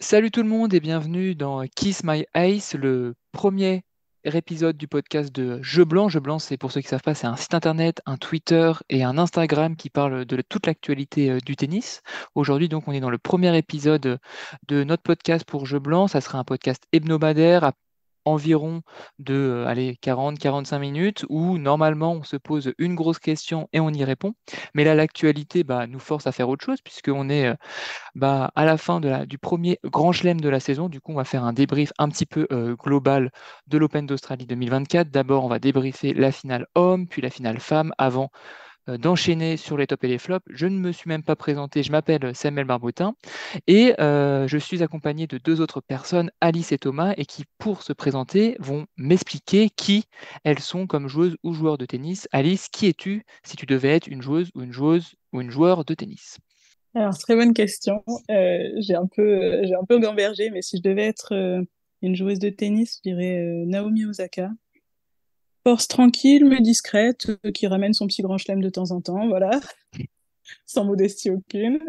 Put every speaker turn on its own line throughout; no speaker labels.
Salut tout le monde et bienvenue dans Kiss My Ace, le premier épisode du podcast de Jeu Blanc. Jeu Blanc, c'est pour ceux qui ne savent pas, c'est un site internet, un Twitter et un Instagram qui parlent de toute l'actualité du tennis. Aujourd'hui, donc, on est dans le premier épisode de notre podcast pour Jeu Blanc. Ça sera un podcast hebdomadaire à environ de allez, 40-45 minutes où normalement on se pose une grosse question et on y répond. Mais là, l'actualité nous force à faire autre chose puisqu'on est à la fin du premier grand chelem de la saison. Du coup, on va faire un débrief un petit peu global de l'Open d'Australie 2024. D'abord, on va débriefer la finale homme, puis la finale femme, avant d'enchaîner sur les tops et les flops. Je ne me suis même pas présenté, je m'appelle Samuel Barbotin et je suis accompagné de deux autres personnes, Alice et Thomas, et qui, pour se présenter, vont m'expliquer qui elles sont comme joueuses ou joueurs de tennis. Alice, qui es-tu si tu devais être une joueuse ou une joueur de tennis?
Alors, très bonne question. J'ai un peu gambergé, mais si je devais être une joueuse de tennis, je dirais Naomi Osaka. Force tranquille, mais discrète, qui ramène son petit grand chelem de temps en temps, voilà, sans modestie aucune.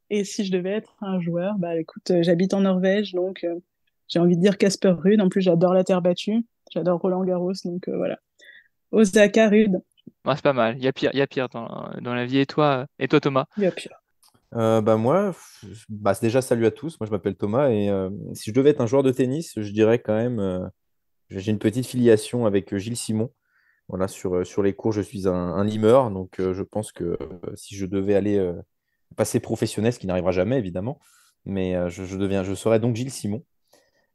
Et si je devais être un joueur, bah écoute, j'habite en Norvège, donc j'ai envie de dire Casper Ruud. En plus, j'adore la terre battue, j'adore Roland Garros, donc voilà. Osaka Ruud,
Ouais, c'est pas mal. Il y a pire dans la vie. Et toi, Thomas?
il y a pire.
Moi, déjà salut à tous. Moi, je m'appelle Thomas et si je devais être un joueur de tennis, je dirais quand même, j'ai une petite filiation avec Gilles Simon. Voilà, sur les cours, je suis un limeur, donc je pense que si je devais aller passer professionnel, ce qui n'arrivera jamais évidemment, mais je serais donc Gilles Simon.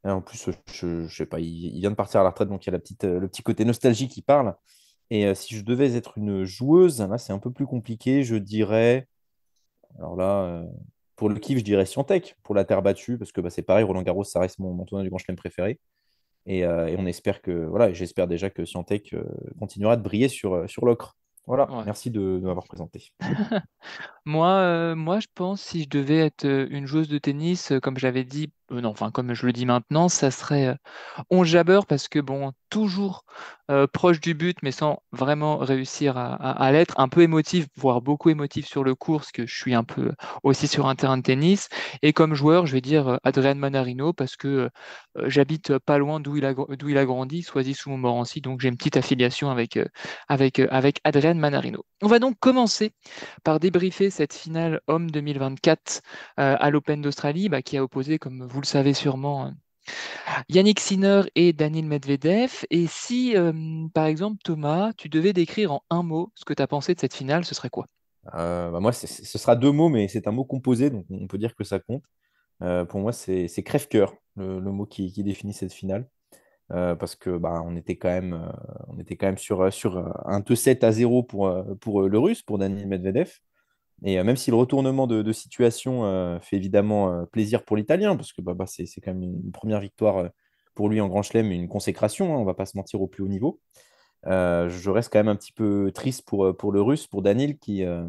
Et en plus, je sais pas, il vient de partir à la retraite, donc il y a le petit côté nostalgie qui parle. Et si je devais être une joueuse, là, c'est un peu plus compliqué. Je dirais. Alors là, pour le kiff, je dirais Swiatek pour la terre battue, parce que c'est pareil, Roland Garros, ça reste mon tournoi du Grand Chelem préféré. Et on espère que, voilà, et j'espère déjà que Swiatek continuera de briller sur l'ocre. Voilà,
Ouais.
merci de m'avoir présenté.
Moi, je pense si je devais être une joueuse de tennis, comme j'avais dit, non, enfin comme je le dis maintenant, ça serait 11 jabeur parce que bon, toujours proche du but, mais sans vraiment réussir à l'être, un peu émotif, voire beaucoup émotif sur le court, parce que je suis un peu aussi sur un terrain de tennis. Et comme joueur, je vais dire Adrian Manarino parce que j'habite pas loin d'où il a grandi, Soisy-sous-Montmorency, donc j'ai une petite affiliation avec Adrian Manarino. On va donc commencer par débriefer cette finale homme 2024 à l'Open d'Australie, qui a opposé, comme vous le savez sûrement, Yannick Sinner et Daniil Medvedev. Et si, par exemple, Thomas, tu devais décrire en un mot ce que tu as pensé de cette finale, ce serait quoi?
Moi, ce sera deux mots, mais c'est un mot composé, donc on peut dire que ça compte. Pour moi, c'est crève-cœur, le mot qui définit cette finale. Parce que on était quand même sur un 2-7-0 pour le Russe, pour Daniil Medvedev. Et même si le retournement de situation fait évidemment plaisir pour l'Italien, parce que c'est quand même une première victoire pour lui en Grand Chelem, une consécration, hein, on ne va pas se mentir au plus haut niveau. Je reste quand même un petit peu triste pour le Russe, pour Daniil, qui a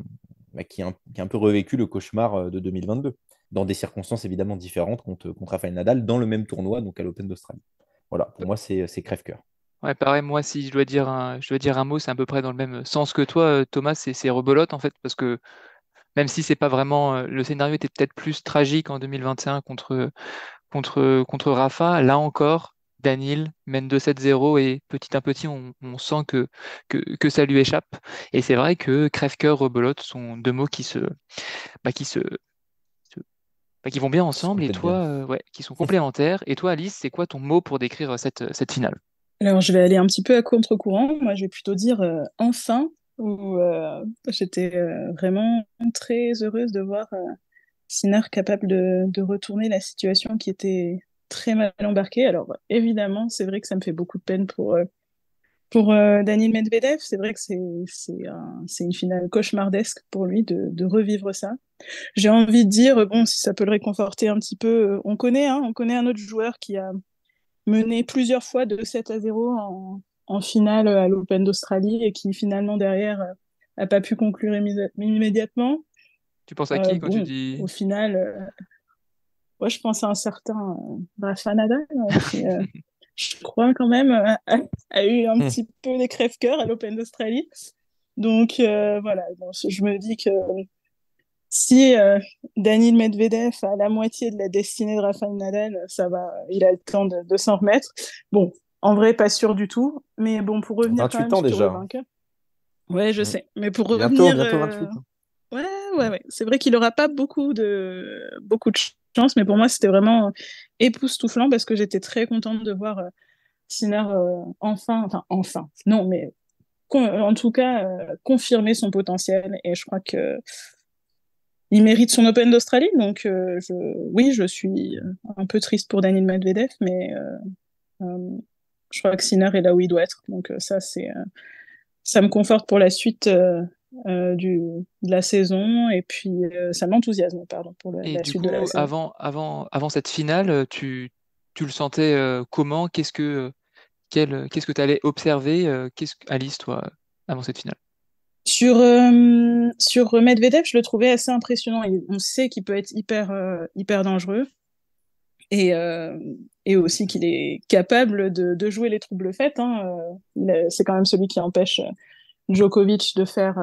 un peu revécu le cauchemar de 2022, dans des circonstances évidemment différentes contre Rafael Nadal, dans le même tournoi, donc à l'Open d'Australie. Voilà, pour moi, c'est crève-cœur.
Ouais, pareil, moi, si je dois dire un mot, c'est à peu près dans le même sens que toi, Thomas, c'est rebelote, en fait, parce que même si c'est pas vraiment, le scénario était peut-être plus tragique en 2021 contre Rafa, là encore, Daniil mène 2-7-0 et petit à petit, on sent que ça lui échappe. Et c'est vrai que crève-cœur, rebelote sont deux mots bah, qui se, se- qui vont bien
Qui se
ensemble et
complètent bien.
toi, ouais, qui sont complémentaires. Et toi, Alice, c'est quoi ton mot pour décrire cette finale?
Alors, je vais aller un petit peu à contre-courant. Moi, je vais plutôt dire enfin, où j'étais vraiment très heureuse de voir Sinner capable de retourner la situation qui était très mal embarquée. Alors, évidemment, c'est vrai que ça me fait beaucoup de peine pour Daniil Medvedev. C'est vrai que c'est une finale cauchemardesque pour lui de revivre ça. J'ai envie de dire, bon, si ça peut le réconforter un petit peu, on connaît un autre joueur qui a mené plusieurs fois de 7-0 en finale à l'Open d'Australie et qui finalement derrière a pas pu conclure immédiatement.
Tu penses à qui quand tu
Bon,
dis...
au final, moi je pense à un certain Rafa Nadal qui, je crois quand même, a eu un petit peu des crève-cœurs à l'Open d'Australie. Donc voilà, bon, je me dis que si Daniil Medvedev a la moitié de la destinée de Rafael Nadal, ça va, il a le temps de s'en remettre. Bon, en vrai, pas sûr du tout. Mais bon, pour revenir quand
28
même
ans
sur le
déjà, hein.
vainqueur. Ouais, je
Mm.
sais. Mais pour
Bientôt,
revenir,
bientôt 28.
ouais, ouais, ouais. C'est vrai qu'il n'aura pas beaucoup de chance, mais pour moi, c'était vraiment époustouflant parce que j'étais très contente de voir Sinner enfin, non, mais en tout cas, confirmer son potentiel. Et je crois que il mérite son Open d'Australie. Donc, oui, je suis un peu triste pour Daniil Medvedev, mais euh, je crois que Sinner est là où il doit être. Donc, ça me conforte pour la suite de la saison et puis ça m'enthousiasme, pardon, pour
Et
la
du
suite de la
coup,
saison.
avant cette finale, tu le sentais comment? Qu'est-ce que tu allais observer? Alice, toi, avant cette finale?
Sur Medvedev, je le trouvais assez impressionnant. On sait qu'il peut être hyper dangereux et, euh, et aussi qu'il est capable de jouer les troubles faits. Hein. C'est quand même celui qui empêche Djokovic de faire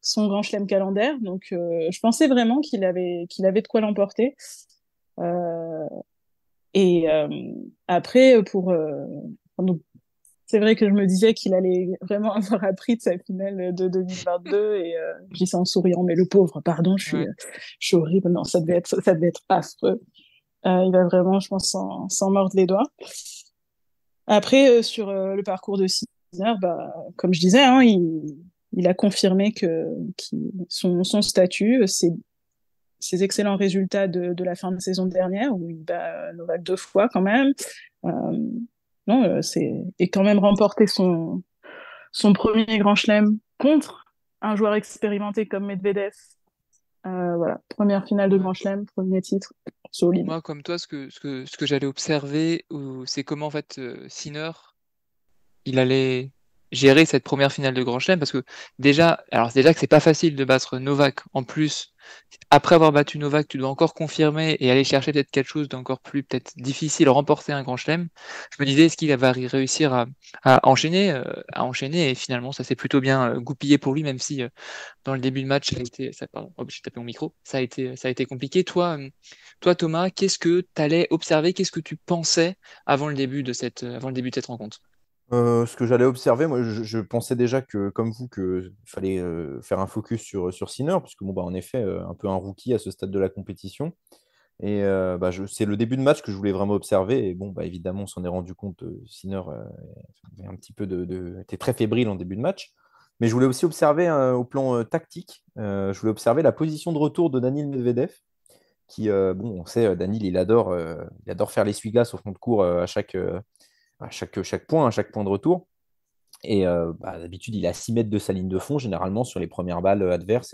son grand chelem calendaire. Donc, je pensais vraiment qu'il avait de quoi l'emporter. Euh, et après, donc, c'est vrai que je me disais qu'il allait vraiment avoir appris de sa finale de 2022 et je dis ça en souriant, mais le pauvre, pardon,
Ouais.
je suis horrible. Non, ça devait être affreux. Il va vraiment, je pense, s'en mordre les doigts. Après, sur le parcours de Sinner, bah, comme je disais, hein, il a confirmé son statut, ses excellents résultats de la fin de saison dernière, où il bat Novak 2 fois quand même. Euh, non, et quand même remporter son premier grand chelem contre un joueur expérimenté comme Medvedev. Voilà, première finale de
Ouais.
grand chelem, premier titre, solide.
Moi, comme toi, ce que j'allais observer, c'est comment en fait Sinner il allait gérer cette première finale de Grand Chelem parce que déjà que c'est pas facile de battre Novak. En plus, après avoir battu Novak, tu dois encore confirmer et aller chercher peut-être quelque chose d'encore plus peut-être difficile, remporter un Grand Chelem. Je me disais, est-ce qu'il va réussir à enchaîner et finalement ça s'est plutôt bien goupillé pour lui, même si dans le début de match, pardon, oh, j'ai tapé mon micro, ça a été compliqué. Toi Thomas, qu'est-ce que tu allais observer, qu'est-ce que tu pensais avant le début de cette rencontre?
Ce que j'allais observer, moi, je pensais déjà que, comme vous, qu'il fallait faire un focus sur Sinner, puisque, bon, bah, en effet, un peu un rookie à ce stade de la compétition. Et bah, c'est le début de match que je voulais vraiment observer. Et bon, bah, évidemment, on s'en est rendu compte, Sinner avait un petit peu était très fébrile en début de match. Mais je voulais aussi observer au plan tactique, je voulais observer la position de retour de Daniil Medvedev, qui, bon, on sait, Daniil, il adore faire l'essuie-glace au fond de cours à chaque point de retour. Et bah, d'habitude, il est à 6 mètres de sa ligne de fond, généralement, sur les premières balles adverses.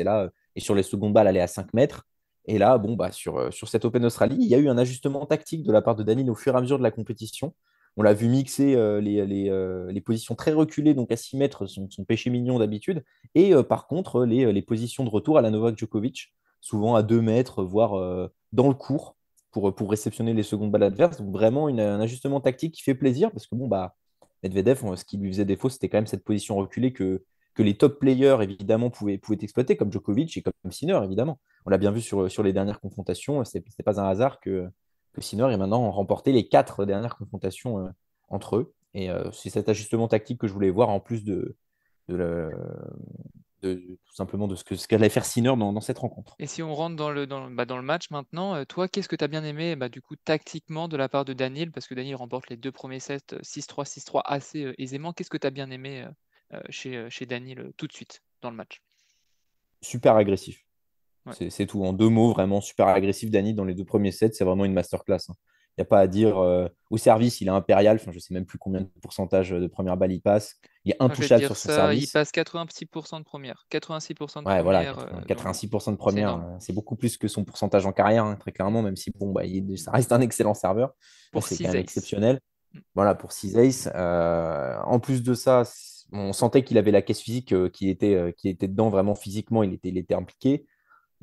Et sur les secondes balles, elle est à 5 mètres. Et là, bon, bah, sur cette Open Australie, il y a eu un ajustement tactique de la part de Danil au fur et à mesure de la compétition. On l'a vu mixer les positions très reculées, donc à 6 mètres, son péché mignon d'habitude. Et par contre, les positions de retour à la Novak Djokovic, souvent à 2 mètres, voire dans le court, pour réceptionner les secondes balles adverses. Donc vraiment un ajustement tactique qui fait plaisir, parce que bon, bah, Medvedev, ce qui lui faisait défaut, c'était quand même cette position reculée que les top players, évidemment, pouvaient exploiter, comme Djokovic et comme Sinner, évidemment. On l'a bien vu sur les dernières confrontations. Ce n'est pas un hasard que Sinner ait maintenant remporté les 4 dernières confrontations entre eux. Et c'est cet ajustement tactique que je voulais voir, en plus de, la- tout simplement de ce qu'allait faire Sinner dans cette rencontre.
Et si on rentre dans le match maintenant, toi, qu'est-ce que tu as bien aimé du coup tactiquement de la part de Daniel? Parce que Daniel remporte les deux premiers sets 6-3, 6-3 assez aisément. Qu'est-ce que tu as bien aimé chez Daniel tout de suite dans le match?
Super agressif.
Ouais.
C'est tout. En 2 mots, vraiment super agressif. Dani, dans les 2 premiers sets, c'est vraiment une masterclass, hein. Il n'y a pas à dire. Au service, il est impérial. Enfin, je ne sais même plus combien de pourcentage de première balle il passe. Il est
Moi, je vais te
intouchable
dire
sur son
ça, il
service.
passe 86% de première. 86% de
Ouais, voilà,
première, donc
86% de
c'est
première,
énorme.
c'est beaucoup plus que son pourcentage en carrière, hein, très
Mm.
clairement, même si bon, bah, ça reste un excellent serveur. Là,
Pour
c'est quand
6
même
aces.
exceptionnel.
Mm.
Voilà, pour 6 aces. En plus de ça, on sentait qu'il avait la caisse physique, qui était dedans vraiment physiquement, il était impliqué.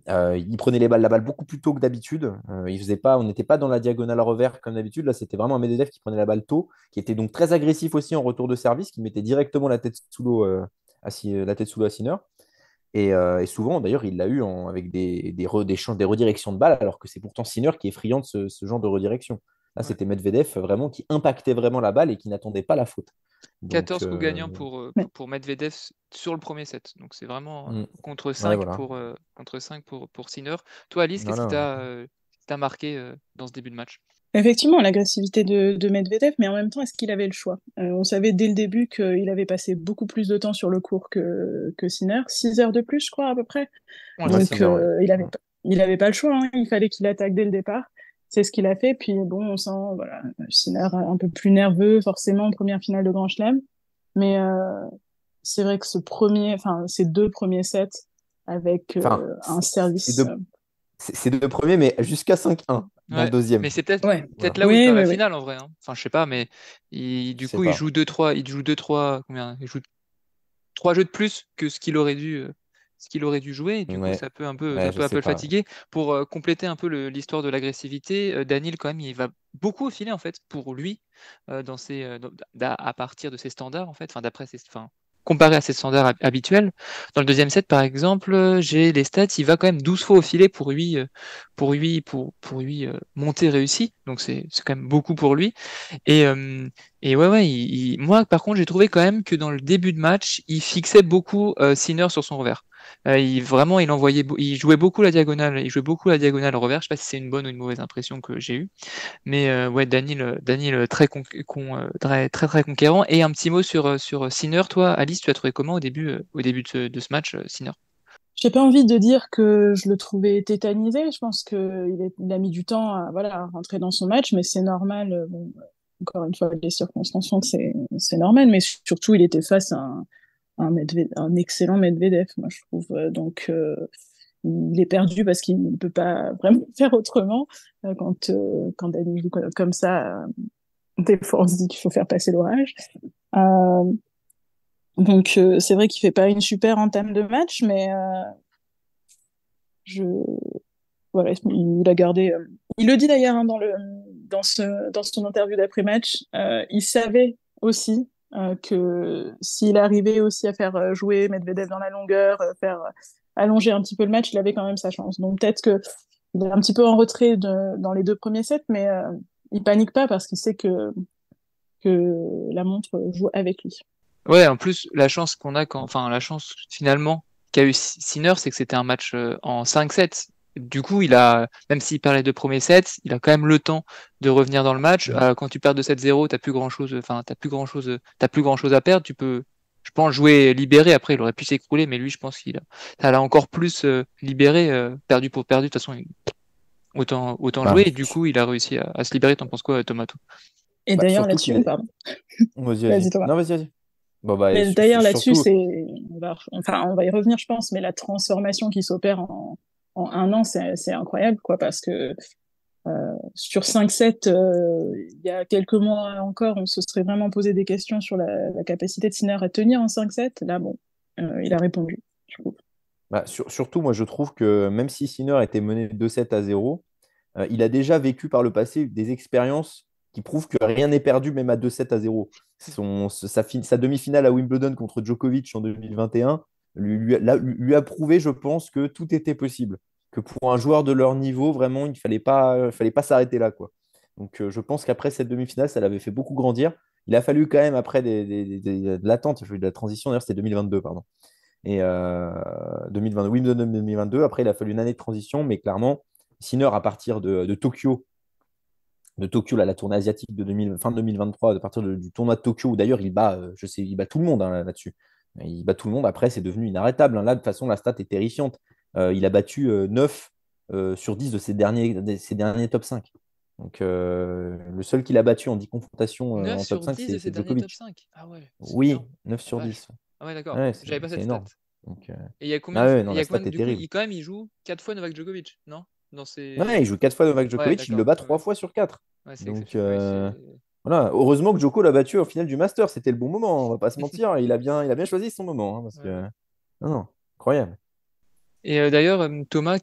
Il prenait la balle beaucoup plus tôt que d'habitude. On n'était pas dans la diagonale à revers comme d'habitude. Là, c'était vraiment un Medvedev qui prenait la balle tôt, qui était donc très agressif aussi en retour de service, qui mettait directement la tête sous l'eau la tête sous l'eau à Sinner. Et souvent, d'ailleurs, il l'a eu avec des redirections de balles, alors que c'est pourtant Sinner qui est friand de ce genre de redirection. Là,
Ouais.
c'était Medvedev vraiment qui impactait vraiment la balle et qui n'attendait pas la faute. Donc,
14 coups gagnants
Mais
pour Medvedev sur le premier set. Donc c'est vraiment
mm,
contre
ouais,
5
voilà.
contre 5 pour Sinner. Toi, Alice, qu'est-ce qui
Voilà.
t'a marqué dans ce début de match?
effectivement, l'agressivité de Medvedev, mais en même temps, est-ce qu'il avait le choix? On savait dès le début qu'il avait passé beaucoup plus de temps sur le court que Sinner, 6 heures de plus, je crois, à peu près.
Ouais, c'est
Ouais,
ça.
Donc,
Sinner, ouais.
il avait pas le choix, hein. Il fallait qu'il attaque dès le départ. C'est ce qu'il a fait. Puis bon, on sent, voilà, Sinner un peu plus nerveux, forcément, première finale de Grand Chelem. Mais c'est vrai que ces deux premiers sets avec
Enfin,
un
c'est
service.
deux, c'est deux premiers, mais jusqu'à 5-1 dans le
Ouais,
deuxième.
mais c'est peut-être
Ouais,
peut-être
Voilà.
là où il
oui,
perd
oui,
la
oui.
finale en vrai, hein. Enfin, je sais pas, mais
Je
du
sais
coup,
pas.
il joue 2-3, combien? Il joue 3 jeux de plus que ce qu'il aurait dû jouer, et du coup,
Ouais,
ça
ouais, je
peut un peu
sais
le
pas.
fatiguer. Pour compléter un peu l'histoire de l'agressivité, Daniel, quand même, il va beaucoup au filet, en fait, pour lui, à partir de ses standards, en fait, enfin, comparé à ses standards habituels. Dans le deuxième set, par exemple, j'ai les stats, il va quand même 12 fois au filet pour lui monter réussi, donc c'est quand même beaucoup pour lui. Et, euh, et ouais, moi, par contre, j'ai trouvé quand même que dans le début de match, il fixait beaucoup Sinner sur son revers. Vraiment, il jouait beaucoup la diagonale, au revers. Je sais pas si c'est une bonne ou une mauvaise impression que j'ai eue, mais ouais, Daniel très, très, très conquérant. Et un petit mot sur Sinner. Toi, Alice, tu as trouvé comment au début de ce match, Sinner?
J'ai pas envie de dire que je le trouvais tétanisé. Je pense il a mis du temps à, voilà, à rentrer dans son match, mais c'est normal. Bon, encore une fois, les circonstances font que c'est normal, mais surtout, il était face à un excellent Medvedev, moi, je trouve. Donc, il est perdu parce qu'il ne peut pas vraiment faire autrement. Quand Dani joue comme ça, des fois, on se dit qu'il faut faire passer l'orage. Euh, donc, c'est vrai qu'il fait pas une super entame de match, mais je, voilà, il a gardé. Il le dit d'ailleurs, hein, dans son interview d'après-match. Il savait aussi que s'il arrivait aussi à faire jouer Medvedev dans la longueur, faire allonger un petit peu le match, il avait quand même sa chance. Donc peut-être que il est un petit peu en retrait dans les deux premiers sets, mais il panique pas parce qu'il sait que la montre joue avec lui.
Ouais, en plus, la chance finalement qu'a eu Sinner, c'est que c'était un match en 5-7. Du coup, même s'il perd les 2 premiers sets, il a quand même le temps de revenir dans le match. Quand tu perds de 7-0, t'as plus grand chose à perdre. Tu peux, je pense, jouer libéré. Après, il aurait pu s'écrouler, mais lui, je pense ça l'a encore plus libéré, perdu pour perdu. De toute façon, autant
Bah,
jouer. Et du coup, il a réussi à se libérer. T'en penses quoi, Tomato?
Et
bah,
d'ailleurs
surtout
là-dessus,
qu'il.
pardon,
Vas-y,
vas-y
vas-y.
Thomas.
Non, vas-y, vas-y. Bon, bah, et
Mais d'ailleurs là-dessus,
surtout.
on va y revenir, je pense, mais la transformation qui s'opère en un an, c'est incroyable, quoi, parce que sur 5-7, il y a quelques mois encore, on se serait vraiment posé des questions sur la capacité de Sinner à tenir en 5-7. Là, bon, il a répondu, je trouve.
Bah, surtout, moi, je trouve que même si Sinner était mené 2-7-0, il a déjà vécu par le passé des expériences qui prouvent que rien n'est perdu, même à 2-7-0. Sa demi-finale à Wimbledon contre Djokovic en 2021 lui a prouvé, je pense, que tout était possible. Que pour un joueur de leur niveau, vraiment, fallait pas s'arrêter là, quoi. Donc, je pense qu'après cette demi-finale, ça l'avait fait beaucoup grandir. Il a fallu quand même, après de l'attente, de la transition, d'ailleurs, c'était 2022, pardon. Et 2022, Wimbledon 2022. Après, il a fallu une année de transition, mais clairement, Sinner, à partir de Tokyo, là, la tournée asiatique de fin 2023, à partir du tournoi de Tokyo, où d'ailleurs il bat tout le monde, hein, là-dessus. Il bat tout le monde. Après, c'est devenu inarrêtable, hein. Là, de toute façon, la stat est terrifiante. Il a battu 9 sur 10 de ses derniers top 5. Donc, le seul qu'il a battu en 10 confrontations
9
en top
sur
5,
10 de ces
c'est
derniers top
Djokovic.
5. Ah ouais, c'est
Oui,
énorme.
9
La
sur
vache.
10.
Ah ouais, d'accord.
Ouais,
J'avais pas cette
c'est
stat.
énorme. Donc,
Et il y a combien
ah
de fois,
ouais, non, la stat est
du coup,
terrible.
quand même, il joue 4 fois Novak Djokovic, non? Dans
Ouais, il
ses...
joue 4 fois Novak
Ouais,
Djokovic, il le
d'accord.
bat
Ouais,
3 fois sur 4.
ouais, c'est
Donc
exceptionnel. Ouais,
voilà, heureusement que Djoko l'a battu au final du Master, c'était le bon moment, on va pas se mentir, il a bien choisi son moment, hein, parce
ouais,
que
ouais.
non, non, incroyable.
Et d'ailleurs, Thomas,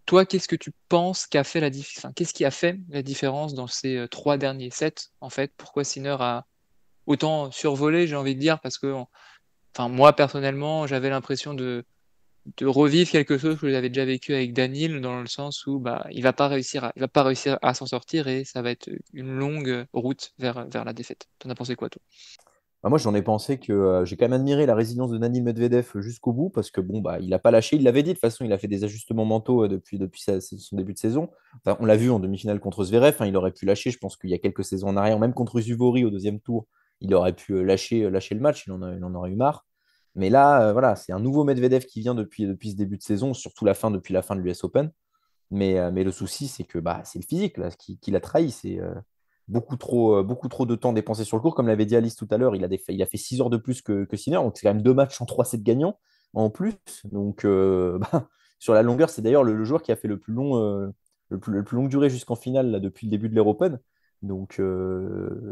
toi, qu'est-ce que tu penses qu'est-ce qui a fait la différence dans ces 3 derniers sets, en fait? Pourquoi Sinner a autant survolé, j'ai envie de dire, parce que, enfin, moi, personnellement, j'avais l'impression de revivre quelque chose que j'avais déjà vécu avec Daniel, dans le sens où il va pas réussir à s'en sortir et ça va être une longue route vers la défaite. T'en as pensé quoi, toi?
Bah, moi, j'en ai pensé que j'ai quand même admiré la résilience de Daniil Medvedev jusqu'au bout parce que bon, bah, il n'a pas lâché. Il l'avait dit de toute façon, il a fait des ajustements mentaux depuis son début de saison. Enfin, on l'a vu en demi-finale contre Zverev, hein, il aurait pu lâcher. Je pense qu'il y a quelques saisons en arrière, même contre Zuvori au deuxième tour, il aurait pu lâcher le match. Il en aurait eu marre. Mais là, voilà, c'est un nouveau Medvedev qui vient depuis ce début de saison, surtout depuis la fin de l'US Open. Mais le souci, c'est que bah, c'est le physique là, qui l'a trahi. C'est beaucoup trop de temps dépensé sur le court. Comme l'avait dit Alice tout à l'heure, il a fait 6 heures de plus que Sinner. Donc, c'est quand même 2 matchs en 3 sets gagnants en plus. Donc, bah, sur la longueur, c'est d'ailleurs le joueur qui a fait le plus longue durée jusqu'en finale là, depuis le début de l'Europen. Donc,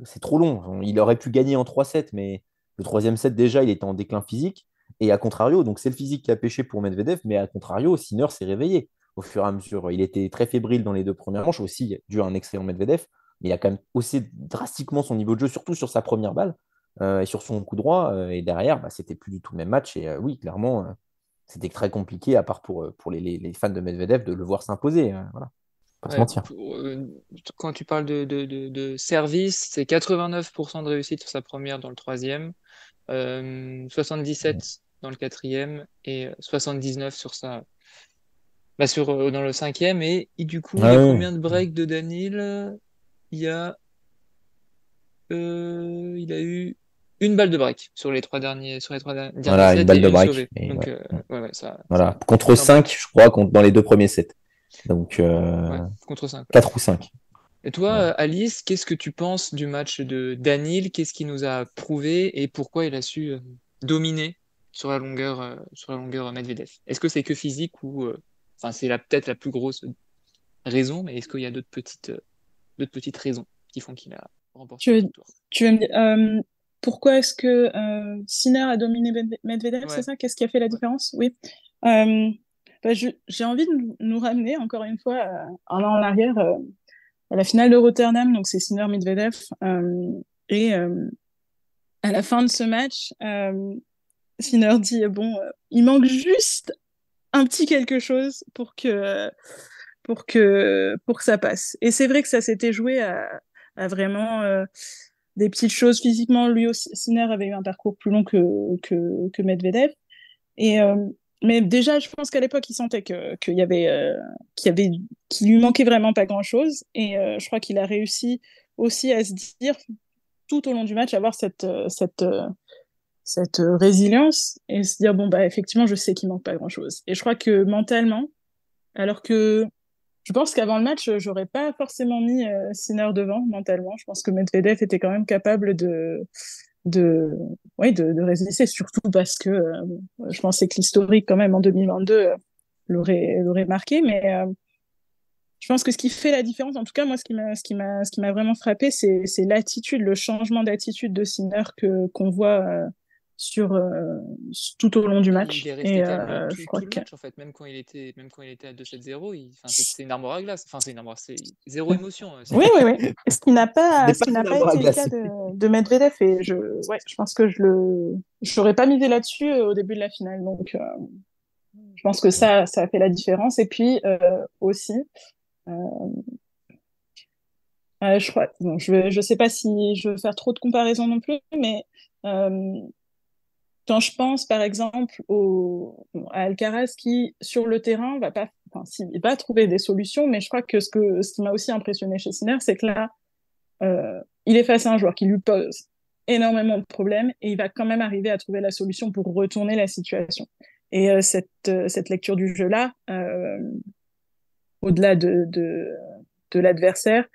c'est trop long. Il aurait pu gagner en 3 sets, mais le troisième set, déjà, il était en déclin physique. Et à contrario, donc c'est le physique qui a pêché pour Medvedev, mais à contrario, Sinner s'est réveillé au fur et à mesure. Il était très fébrile dans les 2 premières manches, aussi dû à un excellent Medvedev, mais il a quand même haussé drastiquement son niveau de jeu, surtout sur sa première balle et sur son coup droit. Et derrière, bah, c'était plus du tout le même match. Et oui, clairement, c'était très compliqué, à part pour les fans de Medvedev, de le voir s'imposer. Voilà, pas se
Ouais,
mentir.
quand tu parles de service, c'est 89% de réussite sur sa première dans le troisième, 77 dans le quatrième et 79 dans le cinquième. Et du coup, il y
Ah
a
ouais.
combien de breaks de Daniil? Il y a, il a eu une balle de break sur les trois derniers
Voilà, une
sets
balle
et
de
une
break.
sauvée.
Et
Donc,
ouais.
ouais, ouais,
Voilà. Contre
ça embête.
5 je crois, dans les 2 premiers sets. Donc,
Ouais, contre 5.
4 ou 5.
Et toi,
Ouais.
Alice, qu'est-ce que tu penses du match de Danil? Qu'est-ce qu'il nous a prouvé et pourquoi il a su dominer sur la longueur Medvedev? Est-ce que c'est que physique ou, enfin, c'est peut-être la plus grosse raison, mais est-ce qu'il y a d'autres petites raisons qui font qu'il a remporté
Tu
cette
veux,
victoire?
tu veux me dire, pourquoi est-ce que Sinner a dominé Medvedev, c'est
Ouais,
ça? Qu'est-ce qui a fait la
ouais.
différence? Oui. Euh, j'ai envie de nous ramener encore une fois 1 an en arrière à la finale de Rotterdam, donc c'est Sinner-Medvedev. Et à la fin de ce match, Sinner dit, bon, il manque juste un petit quelque chose pour que ça passe. Et c'est vrai que ça s'était joué à vraiment des petites choses physiquement. Lui aussi, Sinner avait eu un parcours plus long que Medvedev. Et, mais déjà, je pense qu'à l'époque, il sentait qu'il lui manquait vraiment pas grand-chose. Et je crois qu'il a réussi aussi à se dire tout au long du match, avoir cette résilience et se dire, bon, bah, effectivement, je sais qu'il manque pas grand-chose. Et je crois que mentalement, alors que je pense qu'avant le match, j'aurais pas forcément mis Sinner devant mentalement. Je pense que Medvedev était quand même capable de, ouais, de résister, surtout parce que je pensais que l'historique, quand même, en 2022, l'aurait marqué. Mais je pense que ce qui fait la différence, en tout cas, moi, ce qui m'a vraiment frappé, c'est l'attitude, le changement d'attitude de Sinner qu'on voit tout au long du
Il
match.
est resté
Et
calme
je crois
tout le
que
match, en fait, même quand il était à 2-7-0, enfin, c'est une armoire à glace. Enfin, c'est une armoire, c'est zéro émotion,
oui,
Sinner.
oui, oui. Ce qui n'a
Ce
pas,
n'est
ce
pas
qui n'a
une
pas
armoire à
été le cas
glace.
de Medvedev. Et ouais, je pense que j'aurais pas misé là-dessus au début de la finale. Donc, je pense que ça a fait la différence. Et puis, aussi, euh, je crois, bon, je sais pas si je veux faire trop de comparaisons non plus, mais euh, quand je pense, par exemple, à Alcaraz qui, sur le terrain, va pas, enfin, si, il va trouver des solutions, mais je crois que ce qui m'a aussi impressionné chez Sinner, c'est que là, il est face à un joueur qui lui pose énormément de problèmes et il va quand même arriver à trouver la solution pour retourner la situation. Et cette lecture du jeu-là, au-delà de l'adversaire,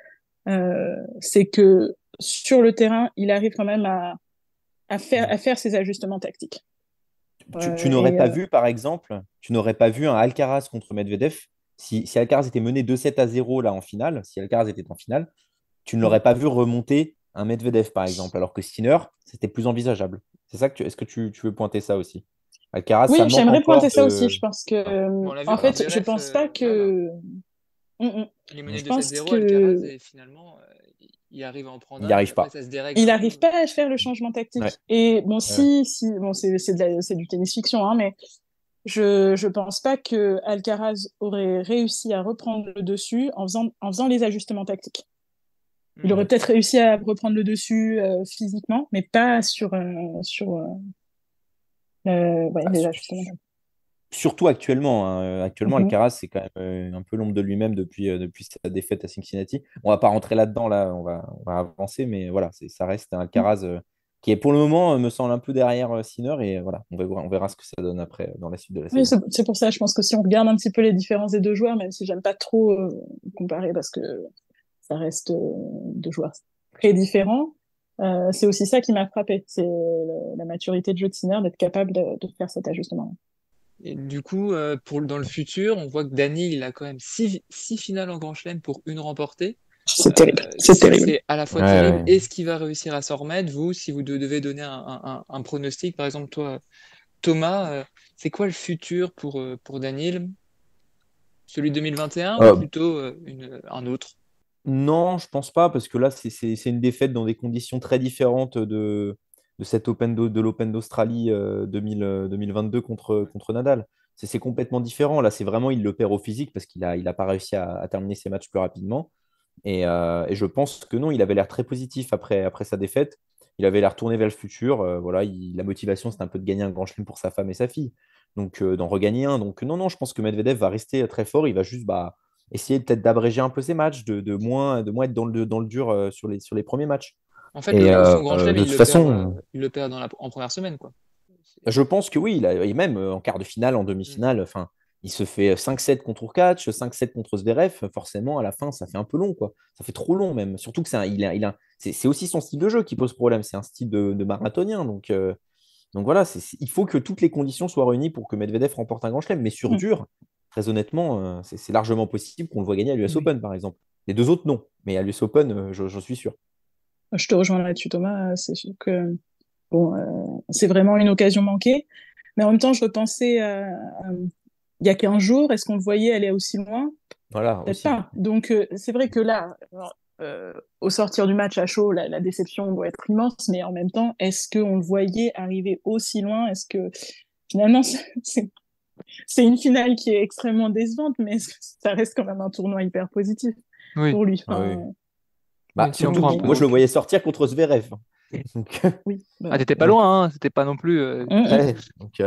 c'est que sur le terrain, il arrive quand même à faire ses ajustements tactiques.
Tu n'aurais
Et
pas vu, par exemple, tu n'aurais pas vu un Alcaraz contre Medvedev si Alcaraz était mené 2-7-0 là en finale, si Alcaraz était en finale, tu ne l'aurais pas vu remonter un Medvedev, par exemple, alors que Sinner, c'était plus envisageable. C'est ça que est-ce que tu veux pointer ça aussi? Alcaraz, ça
oui,
manque
j'aimerais
encore
pointer ça aussi.
de.
Je pense que,
Bon, on l'a vu
en
contre
fait, je
Zverev,
pense pas
là, là.
que. Mm, mm.
Il est mené
Je
Mm.
2-7
pense
0 Alcaraz,
que
et finalement, il arrive à en prendre
Il n'y
un, et
arrive
après,
pas.
ça se dérègle
il
un peu.
n'arrive pas à faire le changement
Ouais.
tactique. Et bon,
Ouais.
si, bon, c'est du tennis fiction, hein, mais Je pense pas que Alcaraz aurait réussi à reprendre le dessus en faisant les ajustements tactiques. Il aurait peut-être réussi à reprendre le dessus physiquement, mais pas sur les ajustements tactiques.
Surtout actuellement, hein. Actuellement,
Mhm.
Alcaraz, c'est quand même un peu l'ombre de lui-même depuis sa défaite à Cincinnati. On va pas rentrer là-dedans, là, on va avancer, mais voilà, ça reste un Alcaraz qui est pour le moment, me semble un peu derrière Sinner, et voilà, on verra ce que ça donne après dans la suite de la
Oui,
saison.
c'est pour ça, je pense que si on regarde un petit peu les différences des deux joueurs, même si j'aime pas trop comparer parce que ça reste deux joueurs très différents, c'est aussi ça qui m'a frappé, c'est la maturité de jeu de Sinner d'être capable de faire cet ajustement.
Et du coup, dans le futur, on voit que Dani, il a quand même six finales en Grand Chelem pour une remportée.
C'est terrible, c'est terrible.
C'est à la fois
Ouais,
terrible.
ouais.
Est-ce qu'il va réussir à s'en remettre, vous, si vous devez donner un pronostic, par exemple, toi, Thomas, c'est quoi le futur pour Daniil? Celui de 2021 ou
Euh,
plutôt un autre?
non, je pense pas, parce que là, c'est une défaite dans des conditions très différentes de cet de l'Open d'Australie 2022 contre Nadal. C'est complètement différent. Là, c'est vraiment, il le perd au physique parce qu'il a pas réussi à terminer ses matchs plus rapidement. Et je pense que non, il avait l'air très positif après sa défaite. Il avait l'air tourné vers le futur. Voilà, la motivation, c'était un peu de gagner un grand chelem pour sa femme et sa fille. Donc, d'en regagner un. Donc, non, non, je pense que Medvedev va rester très fort. Il va juste essayer peut-être d'abréger un peu ses matchs, de moins être dans le dur sur les premiers matchs.
En fait,
Et
son Grand Chelem,
de toute façon,
il le perd en première semaine, quoi.
je pense que oui, et même en quart de finale, en
Mm.
demi-finale, enfin, il se fait 5-7 contre Urkacz, 5-7 contre Zverev. Forcément, à la fin, ça fait un peu long, quoi. Ça fait trop long, même. Surtout que c'est aussi son style de jeu qui pose problème. C'est un style de marathonien. Donc voilà, il faut que toutes les conditions soient réunies pour que Medvedev remporte un grand chelem. Mais sur
Mm.
dur, très honnêtement, c'est largement possible qu'on le voit gagner à l'US
Oui.
Open, par exemple. Les deux autres, non. Mais à l'US Open, j'en suis sûr.
Je te rejoins là-dessus, Thomas. C'est sûr que bon, c'est vraiment une occasion manquée. Mais en même temps, je repensais il y a 15 jours, est-ce qu'on le voyait aller aussi loin?
Voilà,
Peut-être
aussi.
pas. Donc, c'est vrai que là, au sortir du match à chaud, la déception doit être immense, mais en même temps, est-ce qu'on le voyait arriver aussi loin? Est-ce que finalement, c'est c'est une finale qui est extrêmement décevante, mais ça reste quand même un tournoi hyper positif
Oui,
pour lui.
Ah
Enfin,
oui.
oui, si on
Surtout
prend
que
un peu
moi,
de
je le
recul.
voyais sortir contre Zverev. Donc,
oui.
Ah, t'étais pas
bon.
loin, hein, c'était pas non plus.
Ouais, donc,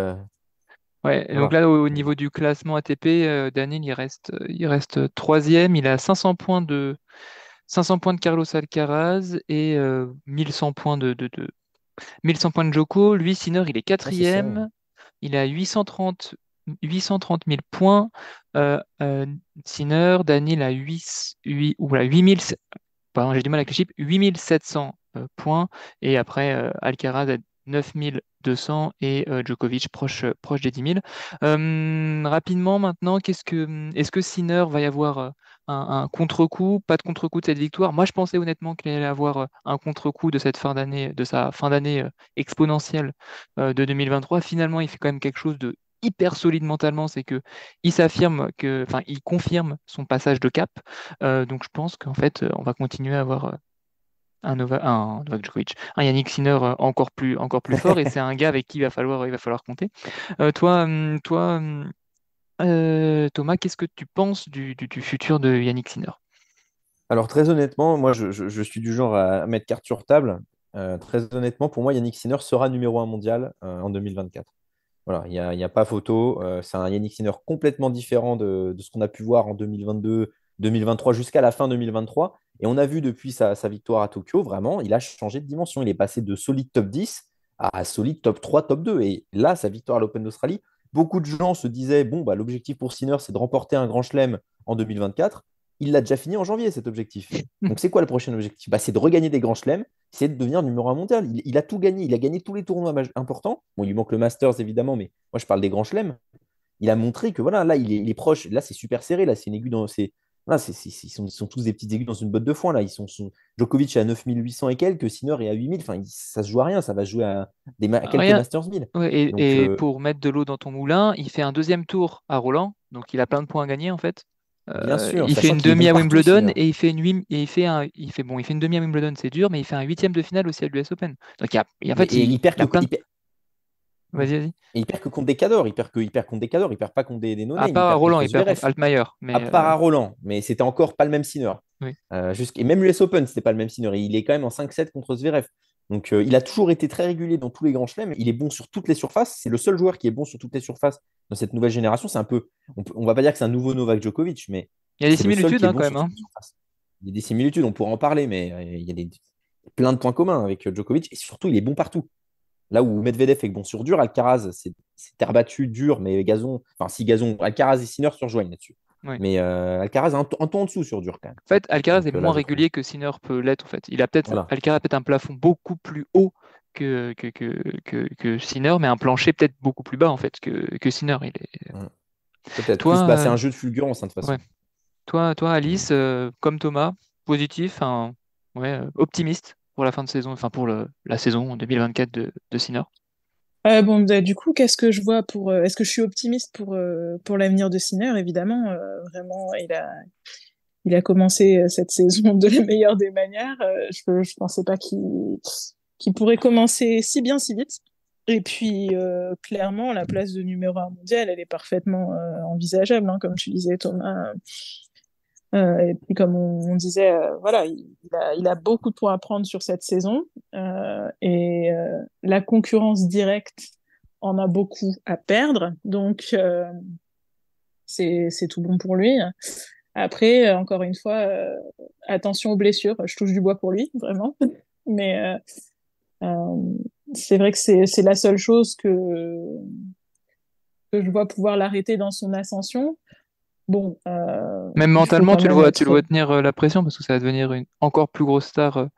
Ouais, et donc
voilà.
là, au niveau du classement ATP, Daniil, il reste troisième. Il a 500 points de Carlos Alcaraz et 1100 points 1100 points de Djoko. Lui, Sinner, il est
Ouais, c'est ça.
quatrième. Il a 830 000 points. Sinner, Daniil a 8000, pardon, j'ai du mal avec les chiffres, 8700 points. Et après, Alcaraz a 9200 et Djokovic proche des 10 000. Rapidement maintenant, est-ce que Sinner va y avoir un contre-coup, pas de contre-coup de cette victoire? Moi, je pensais honnêtement qu'il allait avoir un contre-coup de cette fin d'année, de sa fin d'année exponentielle de 2023. Finalement, il fait quand même quelque chose de hyper solide mentalement, c'est que enfin, il confirme son passage de cap. Donc je pense qu'en fait, on va continuer à avoir Novak Djokovic, un Yannick Sinner encore plus fort, et c'est un gars avec qui il va falloir compter. Thomas, qu'est-ce que tu penses du futur de Yannick Sinner?
Alors, très honnêtement, moi, je suis du genre à mettre carte sur table. Très honnêtement, pour moi, Yannick Sinner sera numéro 1 mondial en 2024. Voilà, il y a pas photo. C'est un Yannick Sinner complètement différent de ce qu'on a pu voir en 2022, 2023 jusqu'à la fin 2023. Et on a vu depuis sa victoire à Tokyo, vraiment, il a changé de dimension. Il est passé de solide top 10 à solide top 3, top 2. Et là, sa victoire à l'Open d'Australie, beaucoup de gens se disaient, bon, bah, l'objectif pour Sinner, c'est de remporter un grand chelem en 2024. Il l'a déjà fini en janvier, cet objectif. Donc, c'est quoi le prochain objectif? C'est de regagner des grands chelems, c'est de devenir numéro 1 mondial. Il a tout gagné. Il a gagné tous les tournois importants. Bon, il lui manque le Masters, évidemment, mais moi, je parle des grands chelems. Il a montré que voilà, là, il est proche. Là, c'est super serré. Là, c'est une aiguille dans. Là, ils sont tous des petites aiguilles dans une botte de foin. Là. Djokovic est à 9800 et quelques, Sinner est à 8000. Enfin, ça se joue à rien. Ça va se jouer à quelques
Rien.
Masters 1000.
Ouais,
Donc,
et pour mettre de l'eau dans ton moulin, il fait un deuxième tour à Roland, donc il a plein de points à gagner en fait.
bien sûr,
Il fait
sachant
une
qu'il est bon
demi à
partout,
Wimbledon
Sinner.
et il fait une demi à Wimbledon, c'est dur, mais il fait un huitième de finale aussi à l'US Open. Donc en fait,
Et il perd
il a plein de. Vas-y.
Et il perd que contre des cadors. Il perd contre des cadors. Il perd pas contre des
À
no-names. Il
part
perd
Roland,
contre
il perd
Zverev.
contre Altmaier.
À
Mais
part à Roland. Mais c'était encore pas le même Sinner.
oui.
Et même l'US Open, c'était pas le même Sinner. Il est quand même en 5-7 contre Zverev. Donc, il a toujours été très régulier dans tous les grands chelems. Il est bon sur toutes les surfaces. C'est le seul joueur qui est bon sur toutes les surfaces dans cette nouvelle génération. C'est un peu, on va pas dire que c'est un nouveau Novak Djokovic, mais
Il y a des
c'est le seul
similitudes
qui est
hein,
bon
quand même.
sur
Hein.
toutes les surfaces. Il y a des similitudes, on pourra en parler, mais il y a plein de points communs avec Djokovic. Et surtout, il est bon partout. Là où Medvedev est bon sur dur, Alcaraz, c'est terre battue, dur, mais gazon. Enfin, si gazon, Alcaraz et Sinner se rejoignent là-dessus.
Oui.
Mais Alcaraz est un ton en dessous sur dur quand même.
En fait, Alcaraz est
Donc là,
moins
je trouve.
régulier que Sinner peut l'être. En fait,
Voilà.
Alcaraz a peut-être un plafond beaucoup plus haut que Sinner, mais un plancher peut-être beaucoup plus bas en fait que Sinner.
Mm. Peut-être plus. Bah, c'est
Toi,
un jeu de fulgurance, hein, de toute
ouais.
façon.
Toi,
Mm.
Alice, comme Thomas, positif, ouais, optimiste pour la fin de saison, enfin pour la saison 2024 de Sinner.
Bon, bah, du coup, qu'est-ce que je vois pour. Est-ce que je suis optimiste pour l'avenir de Sinner? Évidemment, vraiment, il a commencé cette saison de la meilleure des manières. Je pensais pas qu'il pourrait commencer si bien si vite. Et puis, clairement, la place de numéro un mondial, elle est parfaitement envisageable, hein, comme tu disais, Thomas. Et puis, comme on disait, voilà, il a beaucoup de points à prendre sur cette saison. La concurrence directe en a beaucoup à perdre. Donc, c'est tout bon pour lui. Après, encore une fois, attention aux blessures. Je touche du bois pour lui, vraiment. Mais euh, c'est vrai que c'est la seule chose que je vois pouvoir l'arrêter dans son ascension. Bon,
Même
il faut
mentalement,
quand même
tu le
être.
vois tenir la pression parce que ça va devenir une encore plus grosse star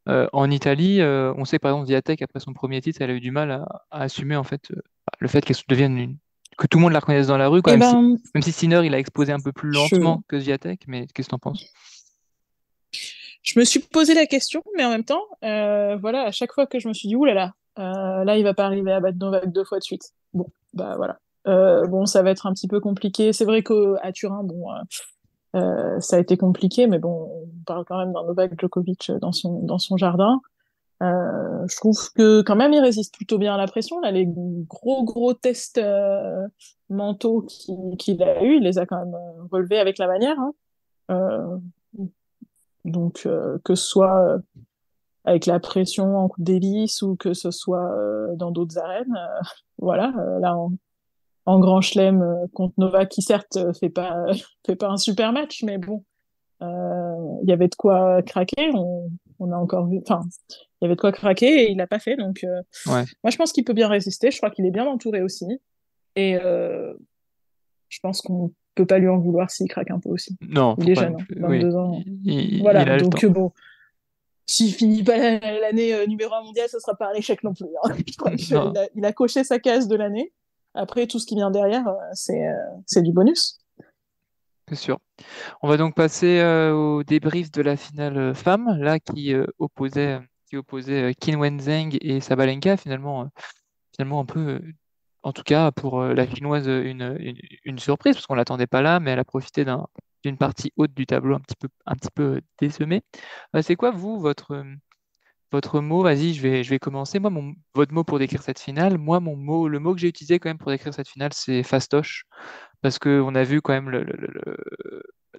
en Italie. On sait par exemple Swiatek après son premier titre, elle a eu du mal à assumer en fait le fait qu'elle devienne que tout le monde la reconnaisse dans la rue, quand
Eh
même si
ben,
même si Sinner il a explosé un peu plus
je,
lentement que Swiatek, mais qu'est-ce que t'en penses?
je me suis posé la question, mais en même temps, voilà, à chaque fois que je me suis dit, oulala, là, il va pas arriver à battre Novak deux fois de suite. Bon, bah voilà. Bon, ça va être un petit peu compliqué. C'est vrai qu'à Turin, bon, ça a été compliqué, mais bon, on parle quand même d'un Novak Djokovic dans son jardin. Je trouve que quand même, il résiste plutôt bien à la pression. Là, les gros tests mentaux qu'il a eu, il les a quand même relevés avec la manière. Hein. Euh, donc, que ce soit avec la pression en Coupe Davis ou que ce soit dans d'autres arènes, voilà, là, en Grand Chelem contre Novak, qui certes fait pas un super match, mais bon, il y avait de quoi craquer. On a encore vu, enfin, il y avait de quoi craquer et il l'a pas fait. Donc,
Ouais.
moi, je pense qu'il peut bien résister. Je crois qu'il est bien entouré aussi. Et je pense qu'on peut pas lui en vouloir s'il craque un peu aussi.
Non,
Il
faut
est
pas
jeune,
non
hein,
plus. Oui,
22 ans.
il
Voilà,
a le temps.
donc bon, s'il finit pas l'année numéro un mondial, ce sera pas un échec non plus. Hein. Je crois
Non,
il a coché sa case de l'année. Après, tout ce qui vient derrière, c'est du bonus.
c'est sûr. On va donc passer au débrief de la finale femme, là qui opposait Qin Wenzheng et Sabalenka, finalement un peu, en tout cas pour la chinoise, une surprise, parce qu'on ne l'attendait pas là, mais elle a profité d'une partie haute du tableau un petit peu désemée. C'est quoi, vous, votre mot? Vas-y, je vais commencer. Moi, votre mot pour décrire cette finale, moi, le mot que j'ai utilisé quand même pour décrire cette finale, c'est fastoche, parce qu'on a vu quand même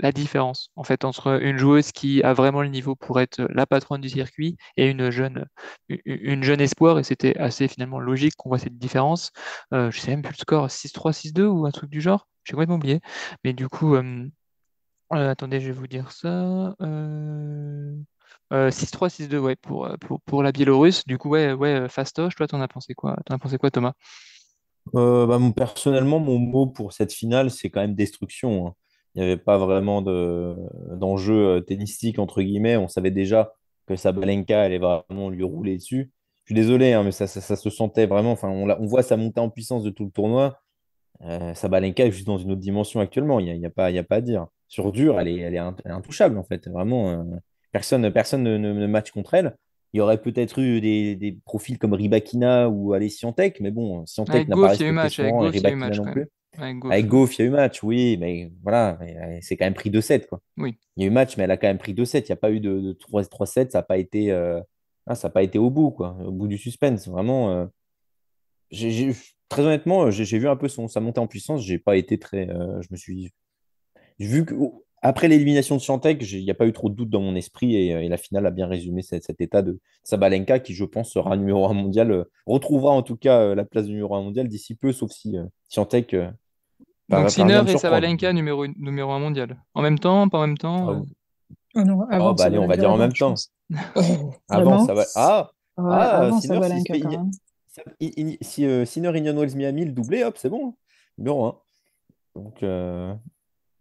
la différence en fait entre une joueuse qui a vraiment le niveau pour être la patronne du circuit et une jeune espoir, et c'était assez finalement logique qu'on voit cette différence. Je sais même plus le score, 6-3, 6-2 ou un truc du genre, j'ai complètement oublié. Mais du coup, attendez, je vais vous dire ça. 6-3, 6-2, ouais, pour la Biélorusse. Du coup, ouais, fastoche. Toi, t'en as pensé quoi? T'en as pensé quoi, Thomas?
Personnellement, mon mot pour cette finale, c'est quand même destruction, hein. Il n'y avait pas vraiment d'enjeu tennistique, entre guillemets. On savait déjà que Sabalenka allait vraiment lui rouler dessus. Je suis désolé, hein, mais ça se sentait vraiment. Enfin, on voit sa montée en puissance de tout le tournoi. Sabalenka est juste dans une autre dimension actuellement. Il y a pas à dire. Sur dur, elle est intouchable, en fait. Vraiment, personne ne match contre elle. Il y aurait peut-être eu des profils comme Rybakina ou Alès Swiatek, mais bon, Swiatek
Avec
n'a pas
Goff, il y a eu
respecté
match.
son
Avec
rang et
Goff, il y a eu
Rybakina
match
non
quand même.
plus.
Avec Goff,
Avec Goff, il y a eu match, oui, mais voilà, c'est quand même pris 2-7, quoi.
oui.
Il y a eu match, mais elle a quand même pris 2-7. Il n'y a pas eu de 3-7, ça n'a pas été, ça a pas été au bout, quoi, au bout du suspense. Vraiment, très honnêtement, j'ai vu un peu sa montée en puissance. J'ai pas été très. Je me suis j'ai vu que après l'élimination de Swiatek, il n'y a pas eu trop de doute dans mon esprit et la finale a bien résumé cet état de Sabalenka qui, je pense, sera numéro un mondial, retrouvera en tout cas la place de numéro un mondial d'ici peu, sauf si Swiatek
Donc
parvient à
Sinner
me
et
surprendre.
Sabalenka numéro un mondial. En même temps, pas en même temps.
Ah,
Oh non,
oh,
avant
bah allez, on va
Sabalenka,
dire en
avant,
même
je
temps.
pense. Oh,
Avant,
vraiment?
ça va. Ah,
Ouais,
ah,
avant
Sinner, si,
Sabalenka, quand même.
si Sinner, Indian Wells, Miami, le doublé, hop, c'est bon. Numéro un. Donc,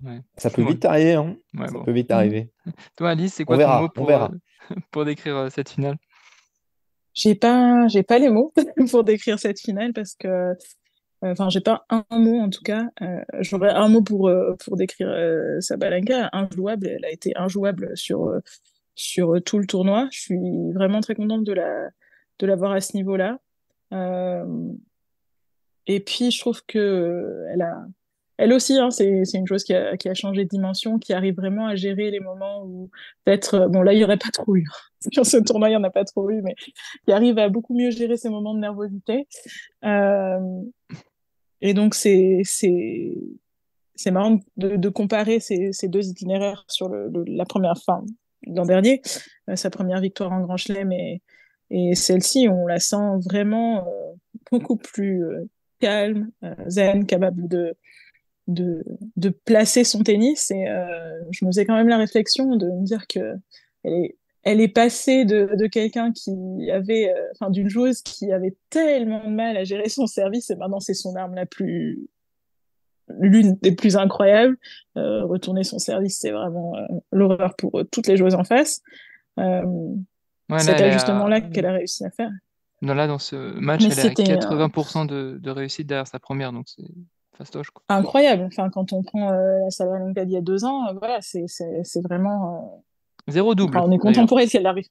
Ouais.
ça peut
Bon,
vite arriver, hein.
ouais,
Ça
bon.
peut vite
Mm.
arriver.
Toi, Alice, c'est
On
quoi ton mot
verra, on
pour,
verra.
pour décrire cette finale?
J'ai pas les mots pour décrire cette finale parce que, enfin, j'ai pas un mot en tout cas. J'aurais un mot pour décrire Sabalenka, injouable. Elle a été injouable sur tout le tournoi. Je suis vraiment très contente de la voir à ce niveau-là. Euh, et puis, je trouve que elle aussi, hein, c'est une chose qui a changé de dimension, qui arrive vraiment à gérer les moments où peut-être, bon, là, il y aurait pas trop eu. Sur ce tournoi, il y en a pas trop eu, mais qui arrive à beaucoup mieux gérer ces moments de nervosité. Euh, et donc, c'est marrant de comparer ces deux itinéraires sur la première fin l'an dernier, sa première victoire en Grand Chelem et celle-ci, on la sent vraiment beaucoup plus calme, zen, capable de placer son tennis. Et je me faisais quand même la réflexion de me dire que elle est, elle est passée de quelqu'un qui avait, enfin, d'une joueuse qui avait tellement de mal à gérer son service, et maintenant c'est son arme l'une des plus incroyables. Retourner son service, c'est vraiment l'horreur pour toutes les joueuses en face. Euh,
Ouais, là,
Cet ajustement-là qu'elle a réussi à faire.
dans ce match,
Mais
elle est à
c'était
80% de réussite derrière sa première, donc c'est fastoche, quoi.
incroyable. Enfin, quand on prend la Sabalenka d'il y a 2 ans, voilà, c'est vraiment.
Zéro
Enfin,
double,
on est content
d'ailleurs.
pour elle si elle arrive.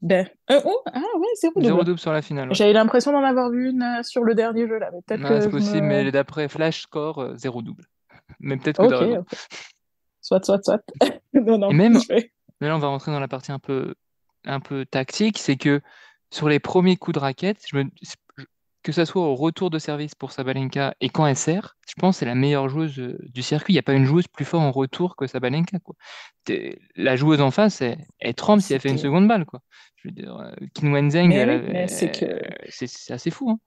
Ben, oh, ah ouais, zéro
Zéro
double.
double sur la finale, ouais.
J'avais l'impression d'en avoir vu une sur le dernier jeu là, mais peut-être
Ouais, c'est
que je
possible,
me.
mais d'après Flash Score, zéro double. Mais peut-être que tu as
Ok,
raison.
ok. Soit. Non,
Et
non,
même,
je vais.
mais là, on va rentrer dans la partie un peu tactique, c'est que sur les premiers coups de raquette, que ça soit au retour de service pour Sabalenka et quand elle sert, je pense que c'est la meilleure joueuse du circuit. Il n'y a pas une joueuse plus forte en retour que Sabalenka, quoi. La joueuse en face, elle tremble si elle fait une
C'était.
seconde balle, quoi. Je veux dire, Qin Wenzheng,
Mais oui, mais c'est que.
c'est assez fou, hein.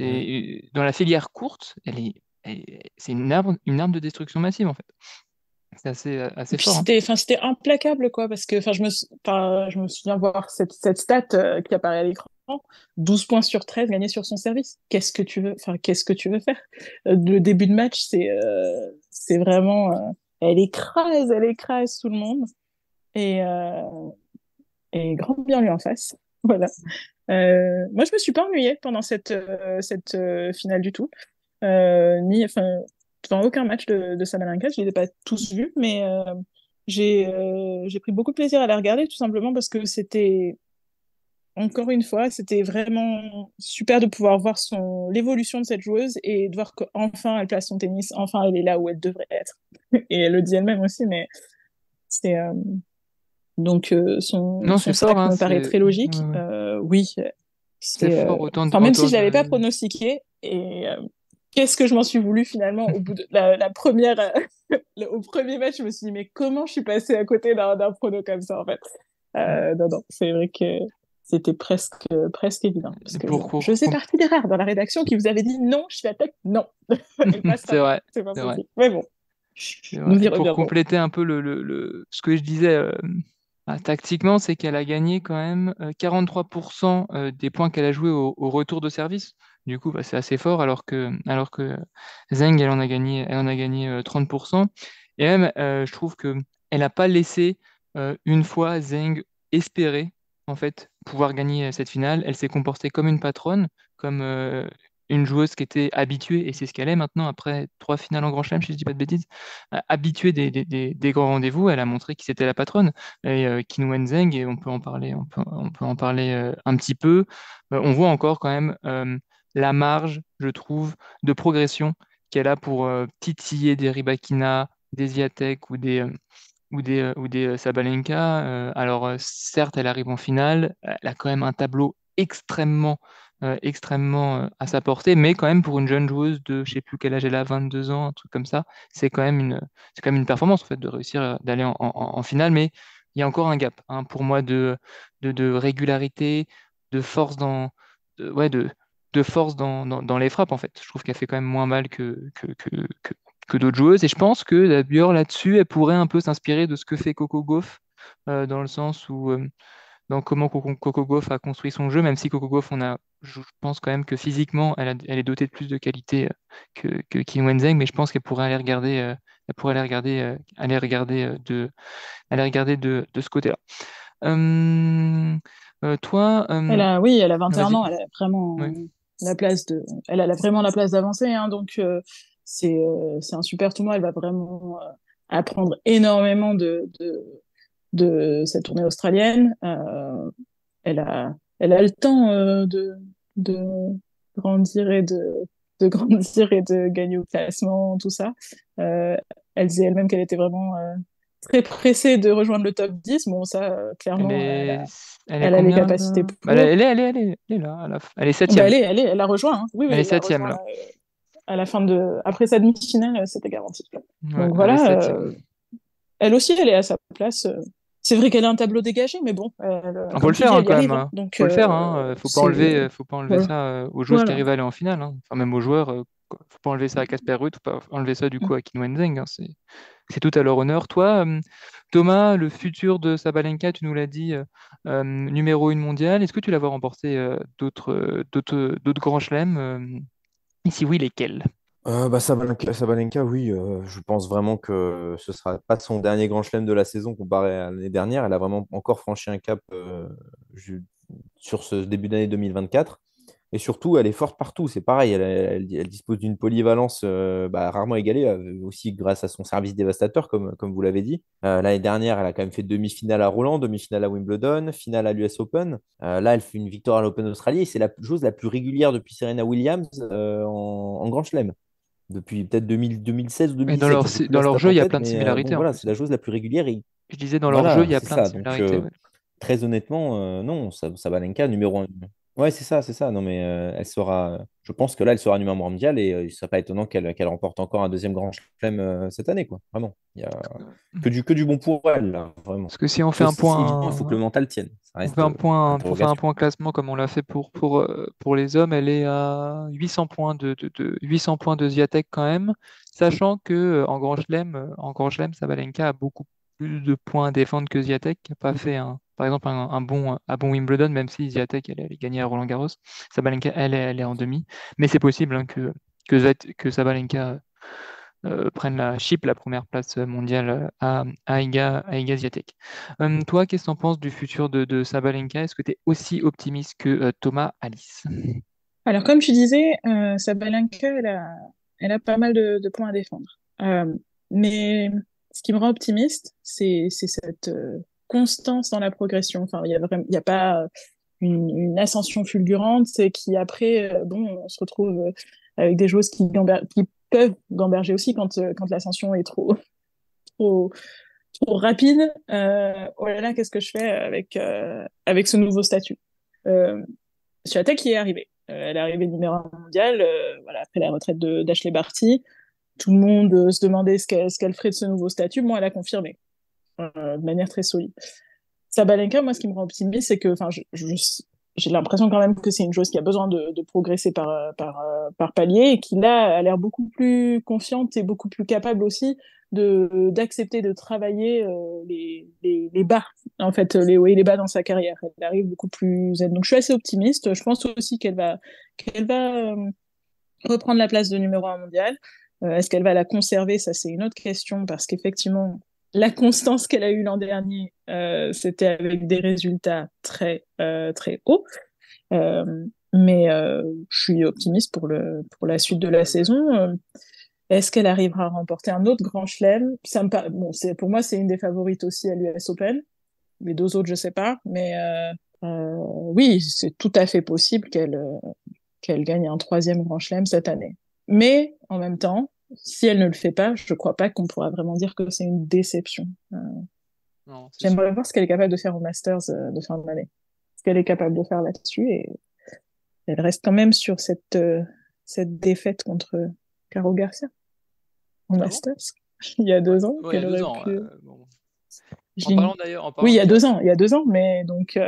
Mhm.
Dans la filière courte, c'est une arme de destruction massive, en fait. C'est
Et
assez
puis
fort, hein.
enfin, c'était implacable, quoi, parce que enfin, enfin, je me souviens voir cette stat qui apparaît à l'écran. 12 points sur 13 gagnés sur son service. Qu'est-ce que tu veux, enfin, qu'est-ce que tu veux faire? Le début de match, c'est vraiment, elle écrase tout le monde et, grand bien lui en face. Voilà. Moi, je me suis pas ennuyée pendant cette finale du tout. Ni, enfin, dans aucun match de Sabalenka, je les ai pas tous vus, mais j'ai pris beaucoup de plaisir à la regarder, tout simplement parce que c'était, encore une fois, c'était vraiment super de pouvoir voir l'évolution de cette joueuse et de voir qu'enfin elle place son tennis, enfin elle est là où elle devrait être. Et elle le dit elle-même aussi, mais c'est donc
Non,
son
c'est fort,
sac
hein,
me paraît très
ouais,
logique.
ouais.
Oui,
C'est
c'est
fort
enfin même si je l'avais pas
de...
pronostiqué et qu'est-ce que je m'en suis voulu finalement au bout de la première au premier match, je me suis dit mais comment je suis passée à côté d'un prono comme ça en fait. Non non, c'est vrai que c'était presque évident parce que
pour,
je
pour
faisais partie des rares dans la rédaction qui vous avait dit non, je suis à tech, non, elle passera
C'est
pas,
vrai,
c'est pas
c'est vrai,
possible. Mais bon,
c'est vrai.
nous y
Et pour
reviendrons.
compléter un peu ce que je disais tactiquement, c'est qu'elle a gagné quand même 43% des points qu'elle a joués au retour de service. Du coup, bah, c'est assez fort, alors que Zheng, elle en a gagné 30%. Et même, je trouve que elle n'a pas laissé une fois Zheng espérer en fait pouvoir gagner cette finale. Elle s'est comportée comme une patronne, comme une joueuse qui était habituée, et c'est ce qu'elle est maintenant après 3 finales en Grand Chelem, si je dis pas de bêtises, habituée des grands rendez-vous. Elle a montré qui c'était la patronne. Et Qin Wenzheng, et on peut en parler, on peut en parler un petit peu. On voit encore quand même la marge, je trouve, de progression qu'elle a pour titiller des Rybakina, des Swiatek ou des Sabalenka. Alors, certes, elle arrive en finale, elle a quand même un tableau extrêmement extrêmement à sa portée, mais quand même pour une jeune joueuse de, je sais plus quel âge elle a, 22 ans, un truc comme ça, c'est quand même une performance en fait de réussir d'aller en finale, mais il y a encore un gap hein, pour moi de régularité, de force ouais, de force dans les frappes en fait. Je trouve qu'elle fait quand même moins mal que d'autres joueuses, et je pense que d'ailleurs là-dessus, elle pourrait un peu s'inspirer de ce que fait Coco Gauff, dans le sens où dans comment Coco Gauff a construit son jeu, même si Coco Gauff, je pense quand même que physiquement, elle est dotée de plus de qualité que Kim Wenzheng, mais je pense qu'elle pourrait aller regarder, elle pourrait aller regarder de ce côté-là. Toi,
Oui, elle a 21
vas-y.
ans, elle a vraiment
Ouais.
elle a vraiment la place d'avancer, hein, donc c'est un super tournoi. Elle va vraiment apprendre énormément de cette tournée australienne. Elle a le temps de grandir de grandir et de gagner au classement, tout ça. Euh, Elle disait elle-même qu'elle était vraiment très pressée de rejoindre le top 10. Bon, ça,
Elle
clairement,
est, elle est
elle a les
combien
capacités
là?
pour.
Elle est là, elle est
Bah,
septième.
elle a rejoint, hein. Oui, oui,
Elle est
elle a
septième
rejoint
là.
à la fin après sa demi-finale, c'était garanti.
Ouais,
Donc
elle est
voilà,
septième.
elle aussi, elle est à sa place. C'est vrai qu'elle a un tableau dégagé, mais bon,
On peut
comme
le
tu
faire
dis,
hein,
elle y
quand même,
arrive, hein.
hein.
Donc
Faut le faire, hein.
c'est
Faut pas enlever
voilà.
ça aux joueuses qui
Voilà.
arrivent à aller en finale, hein. Enfin, même aux joueurs, faut pas enlever ça à Casper Ruud, faut pas enlever ça du coup à Qin Wenzheng, hein. C'est tout à leur honneur. Toi, Thomas, le futur de Sabalenka, tu nous l'as dit, numéro 1 mondial. Est-ce que tu la vois remporter d'autres grands chelems? Et si oui, lesquels?
Sabalenka, oui, je pense vraiment que ce sera pas son dernier grand chelem de la saison comparé à l'année dernière. Elle a vraiment encore franchi un cap ju- sur ce début d'année 2024. Et surtout, elle est forte partout. C'est pareil, elle dispose d'une polyvalence rarement égalée, aussi grâce à son service dévastateur, comme vous l'avez dit. L'année dernière, elle a quand même fait demi-finale à Roland, demi-finale à Wimbledon, finale à l'US Open. Là, elle fait une victoire à l'Open Australie et c'est la chose la plus régulière depuis Serena Williams en Grand Chelem depuis peut-être 2016 ou
Et
2017, j'ai plus
dans
la
leur
stat
jeu,
en
il y a
tête,
plein de
mais bon
similarités en
voilà,
plus,
c'est la
hein.
chose la plus régulière. Et
Je disais, dans leur jeu, il
voilà,
y a
c'est
plein de
ça. Donc
similarités. Ouais.
très honnêtement, non, Sabalenka, numéro un. Ouais, c'est ça, c'est ça. Non, mais elle sera. Je pense que là, elle sera numéro un mondial et il ne serait pas étonnant qu'elle remporte encore un deuxième grand chelem cette année, quoi. Vraiment. Il y a que du bon pour elle, là, vraiment.
Parce que si on fait un
Ceci évidemment, il faut que
point,
le mental tienne. Ça
on fait
reste
un point, pour faire un
interrogation.
point classement comme on l'a fait pour les hommes, elle est à 800 points 800 points de Swiatek quand même, sachant que en Grand Chelem, Sabalenka a beaucoup plus de points à défendre que Swiatek, qui n'a pas fait par exemple un bon Wimbledon, même si Swiatek elle est gagnée à Roland-Garros. Sabalenka, elle est en demi, mais c'est possible hein, que Sabalenka prennent la première place mondiale à Iga Swiatek. Toi, qu'est-ce que tu en penses du futur de Sabalenka? Est-ce que tu es aussi optimiste que Thomas Alice?
Alors, comme tu disais, Sabalenka, elle a pas mal de points à défendre. Mais ce qui me rend optimiste, c'est cette constance dans la progression. Enfin, il y a pas une ascension fulgurante, c'est qui après, bon, on se retrouve avec des joueuses qui peuvent gamberger aussi quand l'ascension est trop, trop rapide. Oh là là, qu'est-ce que je fais avec ce nouveau statut? Swiatek qui est arrivée. Elle est arrivée numéro 1 mondial, voilà, après la retraite d'Ashley Barty. Tout le monde se demandait ce qu'elle ferait de ce nouveau statut. Bon, elle a confirmé de manière très solide. Sabalenka, moi, ce qui me rend optimiste, c'est que, enfin, j'ai l'impression quand même que c'est une joueuse qui a besoin de progresser par palier et qui, là, a l'air beaucoup plus confiante et beaucoup plus capable aussi d'accepter de travailler les bas, en fait, les hauts et les bas dans sa carrière. Elle arrive beaucoup plus zen. Donc, je suis assez optimiste. Je pense aussi qu'elle va reprendre la place de numéro 1 mondial. Est-ce qu'elle va la conserver? Ça, c'est une autre question parce qu'effectivement, la constance qu'elle a eue l'an dernier, c'était avec des résultats très hauts. Mais je suis optimiste pour la suite de la saison. Est-ce qu'elle arrivera à remporter un autre grand chelem? Bon, pour moi, c'est une des favorites aussi à l'US Open. Les deux autres, je sais pas. Mais oui, c'est tout à fait possible qu'elle gagne un troisième grand chelem cette année. Mais en même temps, si elle ne le fait pas, je ne crois pas qu'on pourra vraiment dire que c'est une déception.
Non, c'est sûr.
J'aimerais voir ce qu'elle est capable de faire au Masters de fin d'année. Ce qu'elle est capable de faire là-dessus. Et elle reste quand même sur cette défaite contre Caro Garcia en
Ah bon?
Masters il y a
Ouais,
2 ans
ouais, il y a
qu'elle
deux
aurait
ans.
pu.
Bon.
Je
En
dis-
parlant d'ailleurs,
Oui, il y a 2 ans, mais donc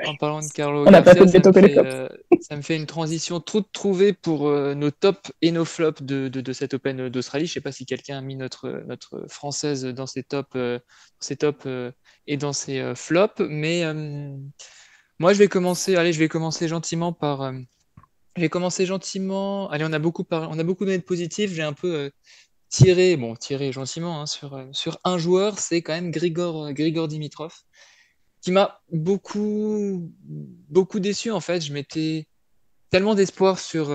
en parlant de Carlo
on n'a pas fait
Garcia,
de top et les flops.
ça me fait une transition toute trouvée pour nos tops et nos flops de cet Open d'Australie. Je sais pas si quelqu'un a mis notre française dans ses tops et dans ses flops, mais moi je vais commencer gentiment par, je vais commencer gentiment. Allez, on a beaucoup donné de positifs. J'ai un peu tiré gentiment hein, sur un joueur, c'est quand même Grigor Dimitrov qui m'a beaucoup déçu en fait. Je m'étais tellement d'espoir sur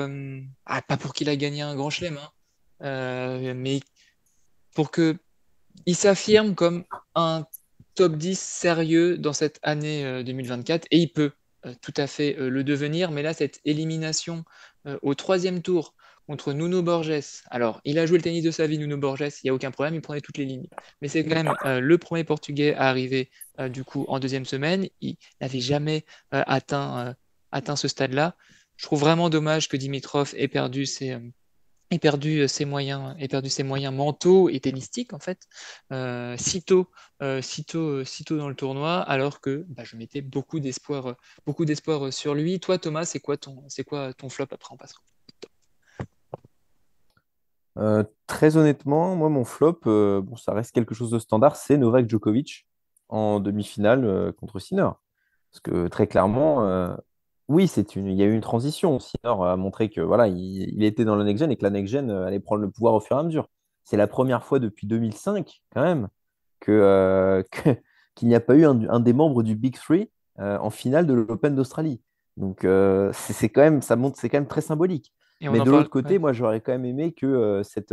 pas pour qu'il a gagné un grand chelem, hein, mais pour que il s'affirme comme un top 10 sérieux dans cette année 2024 et il peut tout à fait le devenir. Mais là, cette élimination au troisième tour contre Nuno Borges. Alors, il a joué le tennis de sa vie, Nuno Borges, il n'y a aucun problème, il prenait toutes les lignes. Mais c'est quand même le premier Portugais à arriver du coup en deuxième semaine. Il n'avait jamais atteint ce stade-là. Je trouve vraiment dommage que Dimitrov ait perdu ses moyens mentaux et tennistiques en fait, si tôt dans le tournoi, alors que bah, je mettais beaucoup d'espoir sur lui. Toi, Thomas, c'est quoi ton flop après on passera.
Très honnêtement, moi, mon flop, bon, ça reste quelque chose de standard, c'est Novak Djokovic en demi-finale contre Sinner. Parce que très clairement, oui, il y a eu une transition. Sinner a montré que voilà, il était dans la next-gen et que la next-gen allait prendre le pouvoir au fur et à mesure. C'est la première fois depuis 2005, quand même, qu'il n'y a pas eu un des membres du Big Three en finale de l'Open d'Australie. Donc, c'est quand même, ça montre, c'est quand même très symbolique.
Et on
Mais
en
de
parle.
l'autre côté,
Ouais.
moi, j'aurais quand même aimé que cette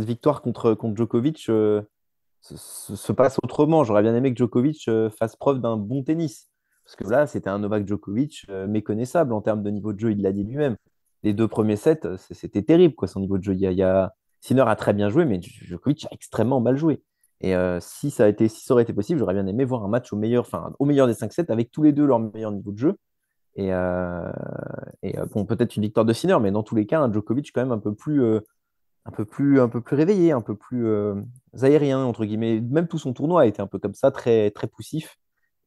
victoire contre Djokovic se passe autrement. J'aurais bien aimé que Djokovic fasse preuve d'un bon tennis. Parce que là, c'était un Novak Djokovic méconnaissable en termes de niveau de jeu, il l'a dit lui-même. Les 2 premiers sets, c'était terrible, quoi, son niveau de jeu. Sinner a très bien joué, mais Djokovic a extrêmement mal joué. Et si ça aurait été possible, j'aurais bien aimé voir un match au meilleur des 5 sets avec tous les deux leur meilleur niveau de jeu. Et bon, peut-être une victoire de Sinner, mais dans tous les cas, un Djokovic quand même un peu plus réveillé, un peu plus aérien, entre guillemets. Même tout son tournoi a été un peu comme ça, très, très poussif.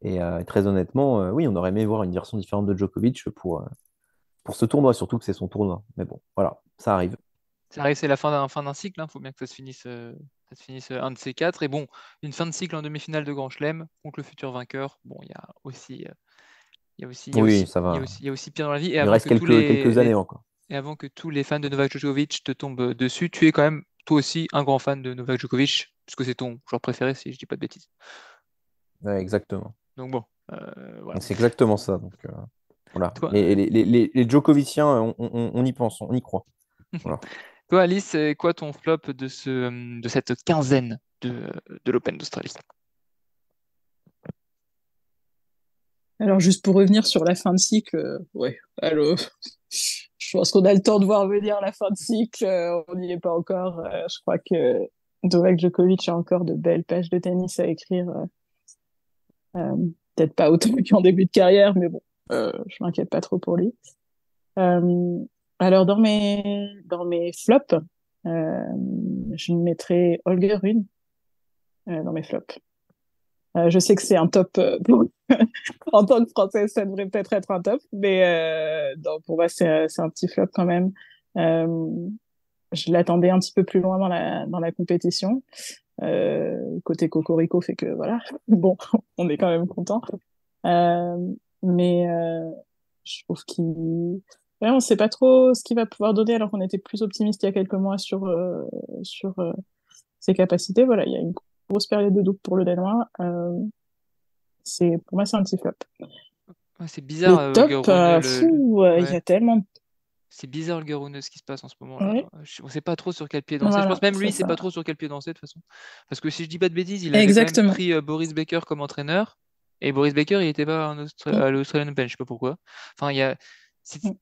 Et très honnêtement, oui, on aurait aimé voir une version différente de Djokovic pour ce tournoi, surtout que c'est son tournoi. Mais bon, voilà, ça arrive.
Ça arrive, c'est la fin d'un cycle. Il faut bien que ça se finisse un de ces quatre. Et bon, une fin de cycle en demi-finale de Grand Chelem contre le futur vainqueur. Bon,
Oui, ça va.
il y a aussi pire dans la vie. Et
Il
avant
reste
que
quelques années encore.
et avant que tous les fans de Novak Djokovic te tombent dessus, tu es quand même toi aussi un grand fan de Novak Djokovic, puisque c'est ton joueur préféré, si je dis pas de bêtises.
Ouais, exactement.
Donc bon, voilà.
C'est exactement ça. Donc, voilà.
Toi,
Les Djokoviciens, on y pense, on y croit. Voilà.
toi, Alice, c'est quoi ton flop de cette quinzaine de l'Open d'Australie?
Alors, juste pour revenir sur la fin de cycle, ouais, alors, je pense qu'on a le temps de voir venir la fin de cycle, on n'y est pas encore. Je crois que Novak Djokovic a encore de belles pages de tennis à écrire. Euh, Peut-être pas autant qu'en début de carrière, mais bon, je m'inquiète pas trop pour lui. Euh, alors, dans mes flops, euh, je mettrais Holger Rune dans mes flops. Je sais que c'est un top en tant que Française, ça devrait peut-être être un top, mais non, pour moi, c'est un petit flop quand même. Euh, je l'attendais un petit peu plus loin dans la compétition. Côté Cocorico fait que voilà, bon, on est quand même content. Euh, mais je trouve qu'il ouais, on sait pas trop ce qu'il va pouvoir donner alors qu'on était plus optimiste il y a quelques mois sur ses capacités. Voilà, il y a une grosse période de doute pour le Danois. Pour moi, c'est un petit flop.
Ouais, c'est
Le
bizarre, Holger
top,
Rune,
il y
ouais.
a tellement.
C'est bizarre Holger Rune ce qui se passe en ce moment-là.
Ouais,
On sait pas trop sur quel pied danser. Je pense
voilà,
même lui,
c'est
il sait pas
ça.
trop sur quel pied danser de toute façon. Parce que si je dis pas de bêtises, il avait quand même
Exactement.
pris Boris Becker comme entraîneur. Et Boris Becker, il était pas
Mm,
à l'Australian Open, je sais pas pourquoi. Enfin,
mm.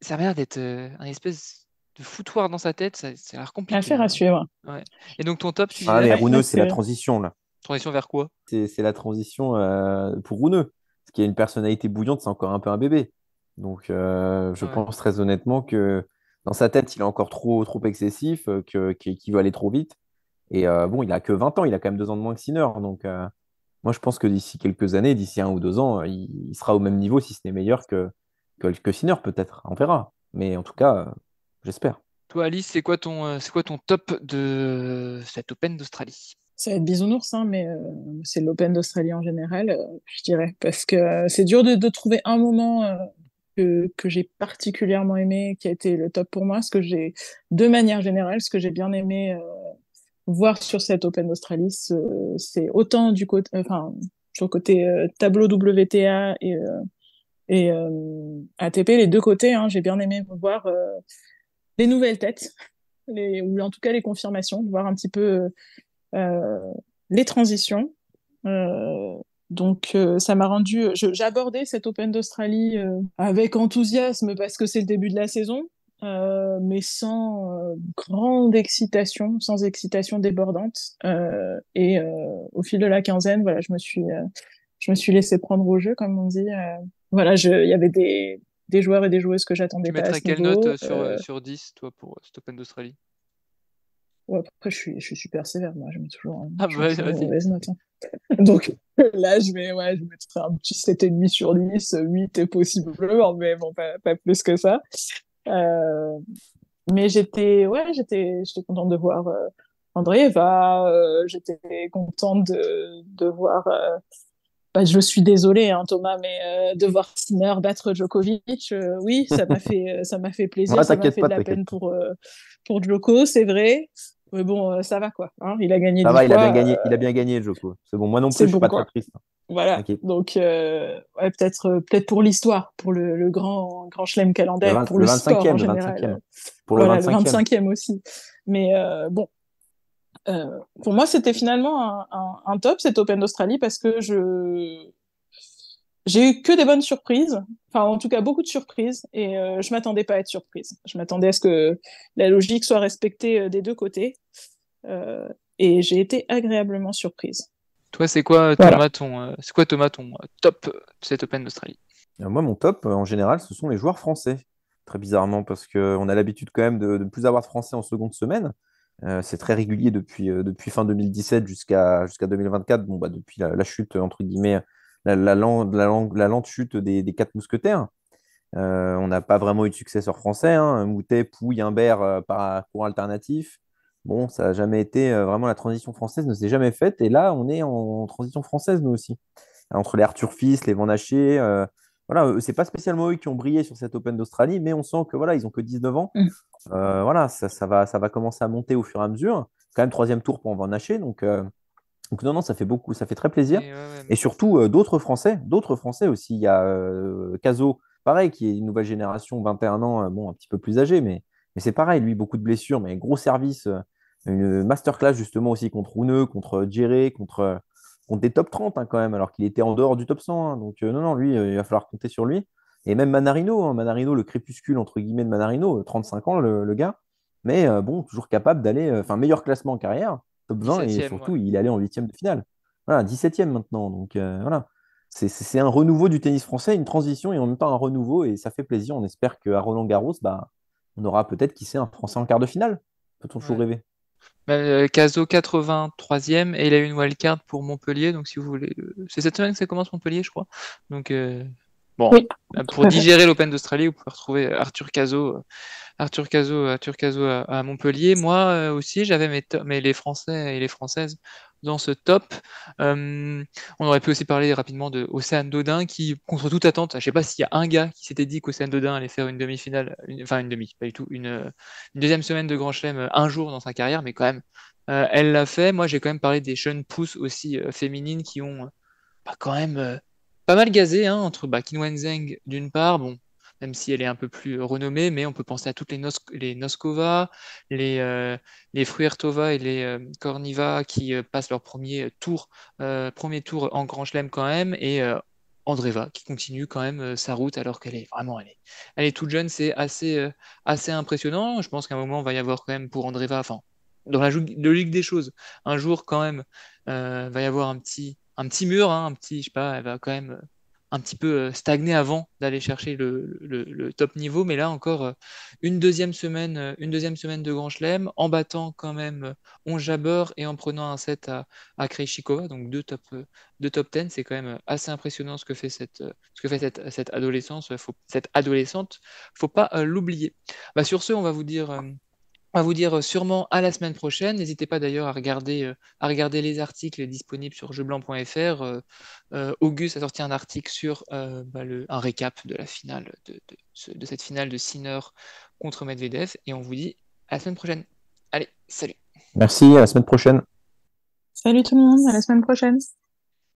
ça a l'air d'être un espèce de foutoir dans sa tête. Ça a l'air compliqué,
Affaire à
hein.
suivre.
Ouais. Et donc ton top, tu
Ah,
disais?
mais
Ouais,
Runeux,
là,
c'est la
c'est.
transition, là.
Transition vers quoi?
C'est la transition pour Runeux. Parce qu'il y a une personnalité bouillante, c'est encore un peu un bébé. Donc, je
Ouais.
pense très honnêtement que dans sa tête, il est encore trop excessif, qu'il veut aller trop vite. Et bon, il a que 20 ans, il a quand même 2 ans de moins que Sinner. Donc, moi, je pense que d'ici quelques années, d'ici 1 ou 2 ans, il sera au même niveau, si ce n'est meilleur que Sinner, peut-être. On verra. Mais en tout cas, j'espère.
Toi, Alice, c'est quoi ton top de cet Open d'Australie?
Ça va être bisounours, hein, mais c'est l'Open d'Australie en général, je dirais. Parce que c'est dur de trouver un moment que j'ai particulièrement aimé, qui a été le top pour moi. Ce que j'ai, de manière générale, ce que j'ai bien aimé voir sur cette Open d'Australie, c'est autant du côté, enfin, sur le côté tableau WTA et ATP, les deux côtés, hein, j'ai bien aimé voir les nouvelles têtes, ou en tout cas les confirmations, voir un petit peu euh, les transitions. Euh, ça m'a rendu. J'ai abordé cette Open d'Australie avec enthousiasme parce que c'est le début de la saison, mais sans grande excitation, sans excitation débordante. Au fil de la quinzaine, voilà, je me suis laissé prendre au jeu, comme on dit. Voilà, il y avait des joueurs et des joueuses que
Tu
j'attendais pas à
mettrais
ce
quelle note
niveau.
sur 10, toi, pour cet Open d'Australie?
Ouais, après, je suis super sévère, moi,
Ah
je mets
bah
toujours une
vas-y.
mauvaise note, hein. Donc là, je mettrais un petit 7,5 sur 10, 8 est possiblement, mais bon, pas plus que ça. Euh, mais j'étais contente de voir Andreeva, j'étais contente de voir, bah, je suis désolée, hein, Thomas, mais de voir Sinner battre Djokovic, oui, ça m'a fait plaisir,
Ouais,
ça m'a
t'inquiète
fait de
pas,
la
t'inquiète
peine
pas.
pour Djoko, c'est vrai. Mais bon, ça va quoi, hein, il a gagné
Ça
10
va,
fois,
il a bien gagné, Joko. C'est bon, moi non plus,
c'est
je suis
bon
pas très
quoi.
triste.
Voilà,
T'inquiète.
donc ouais, peut-être pour l'histoire, pour le grand chelem calendaire, pour
Le
le sport en
25e, le
général.
25e. Pour le
Voilà, le
25e.
25e aussi. Mais bon, pour moi, c'était finalement un top, cet Open d'Australie, parce que j'ai eu que des bonnes surprises, enfin en tout cas beaucoup de surprises, et je m'attendais pas à être surprise. Je m'attendais à ce que la logique soit respectée des deux côtés, euh, et j'ai été agréablement surprise.
Toi,
Voilà.
c'est quoi Thomas ton top de cet Open d'Australie?
Moi, mon top, en général, ce sont les joueurs français. Très bizarrement, parce qu'on a l'habitude quand même de ne plus avoir de Français en seconde semaine. C'est très régulier depuis fin 2017 jusqu'à 2024. Bon, bah, depuis la chute, entre guillemets, la lente chute des quatre mousquetaires. On n'a pas vraiment eu de successeur français, hein. Moutet, Pouille, Imbert par courant alternatif. Bon, ça n'a jamais été vraiment la transition française ne s'est jamais faite. Et là, on est en transition française, nous aussi. Entre les Arthur Fils, les Van Haché, voilà, c'est pas spécialement eux qui ont brillé sur cette Open d'Australie, mais on sent que voilà, ils ont que 19 ans.
Mm.
Voilà, ça va commencer à monter au fur et à mesure. Quand même troisième tour pour Van Haché, donc non, non, ça fait beaucoup, ça fait très plaisir.
Et, ouais,
Et surtout, d'autres Français aussi. Il y a Caso, pareil, qui est une nouvelle génération, 21 ans, bon, un petit peu plus âgé, mais c'est pareil, lui, beaucoup de blessures, mais gros service. Une masterclass justement aussi contre Rouneux, contre Djéré, contre des top 30 hein, quand même, alors qu'il était en dehors du top 100, hein. Donc non, non, lui, il va falloir compter sur lui. Et même Manarino, hein, Manarino, le crépuscule entre guillemets de Manarino, 35 ans le gars, mais bon, toujours capable d'aller, enfin, meilleur classement en carrière top 20 et
17e, ouais.
surtout, il est allé en huitième de finale. Voilà, 17e maintenant. Donc voilà, c'est un renouveau du tennis français, une transition et en même temps un renouveau et ça fait plaisir. On espère qu'à Roland-Garros, bah, on aura peut-être, qui sait, un Français en quart de finale. Peut-on toujours
Ouais.
rêver?
Bah, Caso 83e et il a eu une wildcard pour Montpellier. Donc, si vous voulez, c'est cette semaine que ça commence Montpellier, je crois. Donc, bon,
Oui,
pour digérer l'Open d'Australie, vous pouvez retrouver Arthur Cazot à Montpellier. Moi aussi, j'avais mais les Français et les Françaises dans ce top. On aurait pu aussi parler rapidement de Océane Dodin qui, contre toute attente, je ne sais pas s'il y a un gars qui s'était dit qu'Océane Dodin allait faire une demi-finale, enfin une demi, pas du tout, une deuxième semaine de Grand Chelem un jour dans sa carrière, mais quand même, elle l'a fait. Moi, j'ai quand même parlé des jeunes pousses aussi féminines qui ont bah, quand même pas mal gazé hein, entre Qinwen Zheng d'une part, bon, même si elle est un peu plus renommée, mais on peut penser à toutes les Noskova, les Fruertova et les Korniva qui passent leur premier tour en Grand Chelem quand même, et Andreeva qui continue quand même sa route alors qu'elle est vraiment, elle est toute jeune, c'est assez impressionnant. Je pense qu'à un moment, il va y avoir quand même pour Andreeva, enfin, dans la logique des choses, un jour quand même, va y avoir un petit mur, hein, je sais pas, elle va quand même un petit peu stagné avant d'aller chercher le top niveau. Mais là encore, une deuxième semaine de Grand Chelem, en battant quand même 11 Jabber et en prenant un set à Krejcikova, donc deux top 10. C'est quand même assez impressionnant ce que fait cette adolescence, cette adolescente. Faut pas l'oublier. Bah, sur ce, on va vous dire sûrement à la semaine prochaine. N'hésitez pas d'ailleurs à regarder les articles disponibles sur jeblanc.fr. Auguste a sorti un article sur un récap de la finale, de cette finale de Sinner contre Medvedev. Et on vous dit à la semaine prochaine. Allez, salut!
Merci, à la semaine prochaine.
Salut tout le monde, à la semaine prochaine.